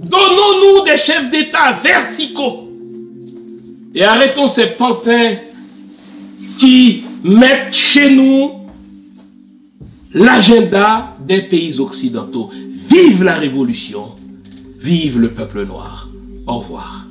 Donnons-nous des chefs d'État verticaux et arrêtons ces pantins qui mettent chez nous l'agenda des pays occidentaux. Vive la révolution, vive le peuple noir. Au revoir.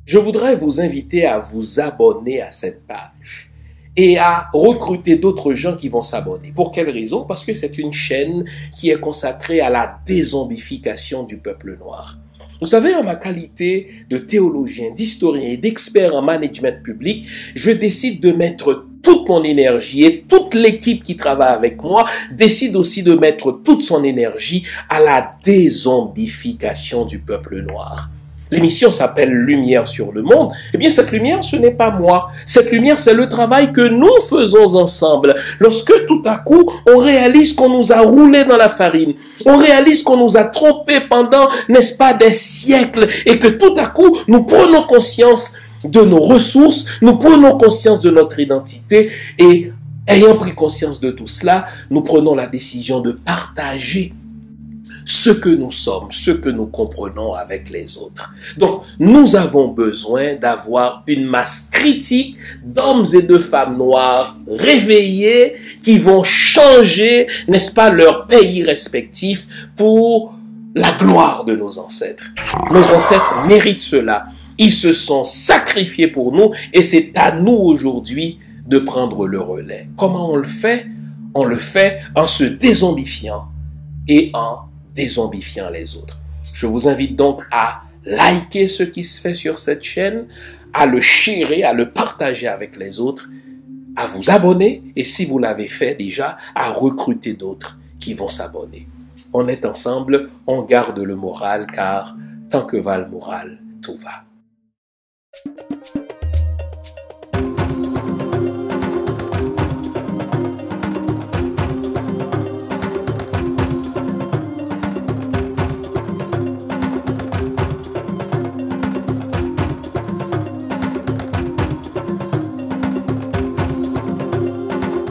Je voudrais vous inviter à vous abonner à cette page et à recruter d'autres gens qui vont s'abonner. Pour quelle raison? Parce que c'est une chaîne qui est consacrée à la dézombification du peuple noir. Vous savez, en ma qualité de théologien, d'historien et d'expert en management public, je décide de mettre toute mon énergie et toute l'équipe qui travaille avec moi décide aussi de mettre toute son énergie à la dézombification du peuple noir. L'émission s'appelle Lumière sur le monde. Eh bien, cette lumière, ce n'est pas moi. Cette lumière, c'est le travail que nous faisons ensemble. Lorsque tout à coup, on réalise qu'on nous a roulé dans la farine, on réalise qu'on nous a trompés pendant, n'est-ce pas, des siècles, et que tout à coup, nous prenons conscience de nos ressources, nous prenons conscience de notre identité, et ayant pris conscience de tout cela, nous prenons la décision de partager ce que nous sommes, ce que nous comprenons avec les autres. Donc, nous avons besoin d'avoir une masse critique d'hommes et de femmes noirs réveillés qui vont changer, n'est-ce pas, leur pays respectif pour la gloire de nos ancêtres. Nos ancêtres méritent cela. Ils se sont sacrifiés pour nous et c'est à nous aujourd'hui de prendre le relais. Comment on le fait? On le fait en se dézombifiant et en dézombifiant les autres. Je vous invite donc à liker ce qui se fait sur cette chaîne, à le sharer, à le partager avec les autres, à vous abonner et si vous l'avez fait déjà, à recruter d'autres qui vont s'abonner. On est ensemble, on garde le moral car tant que va le moral, tout va.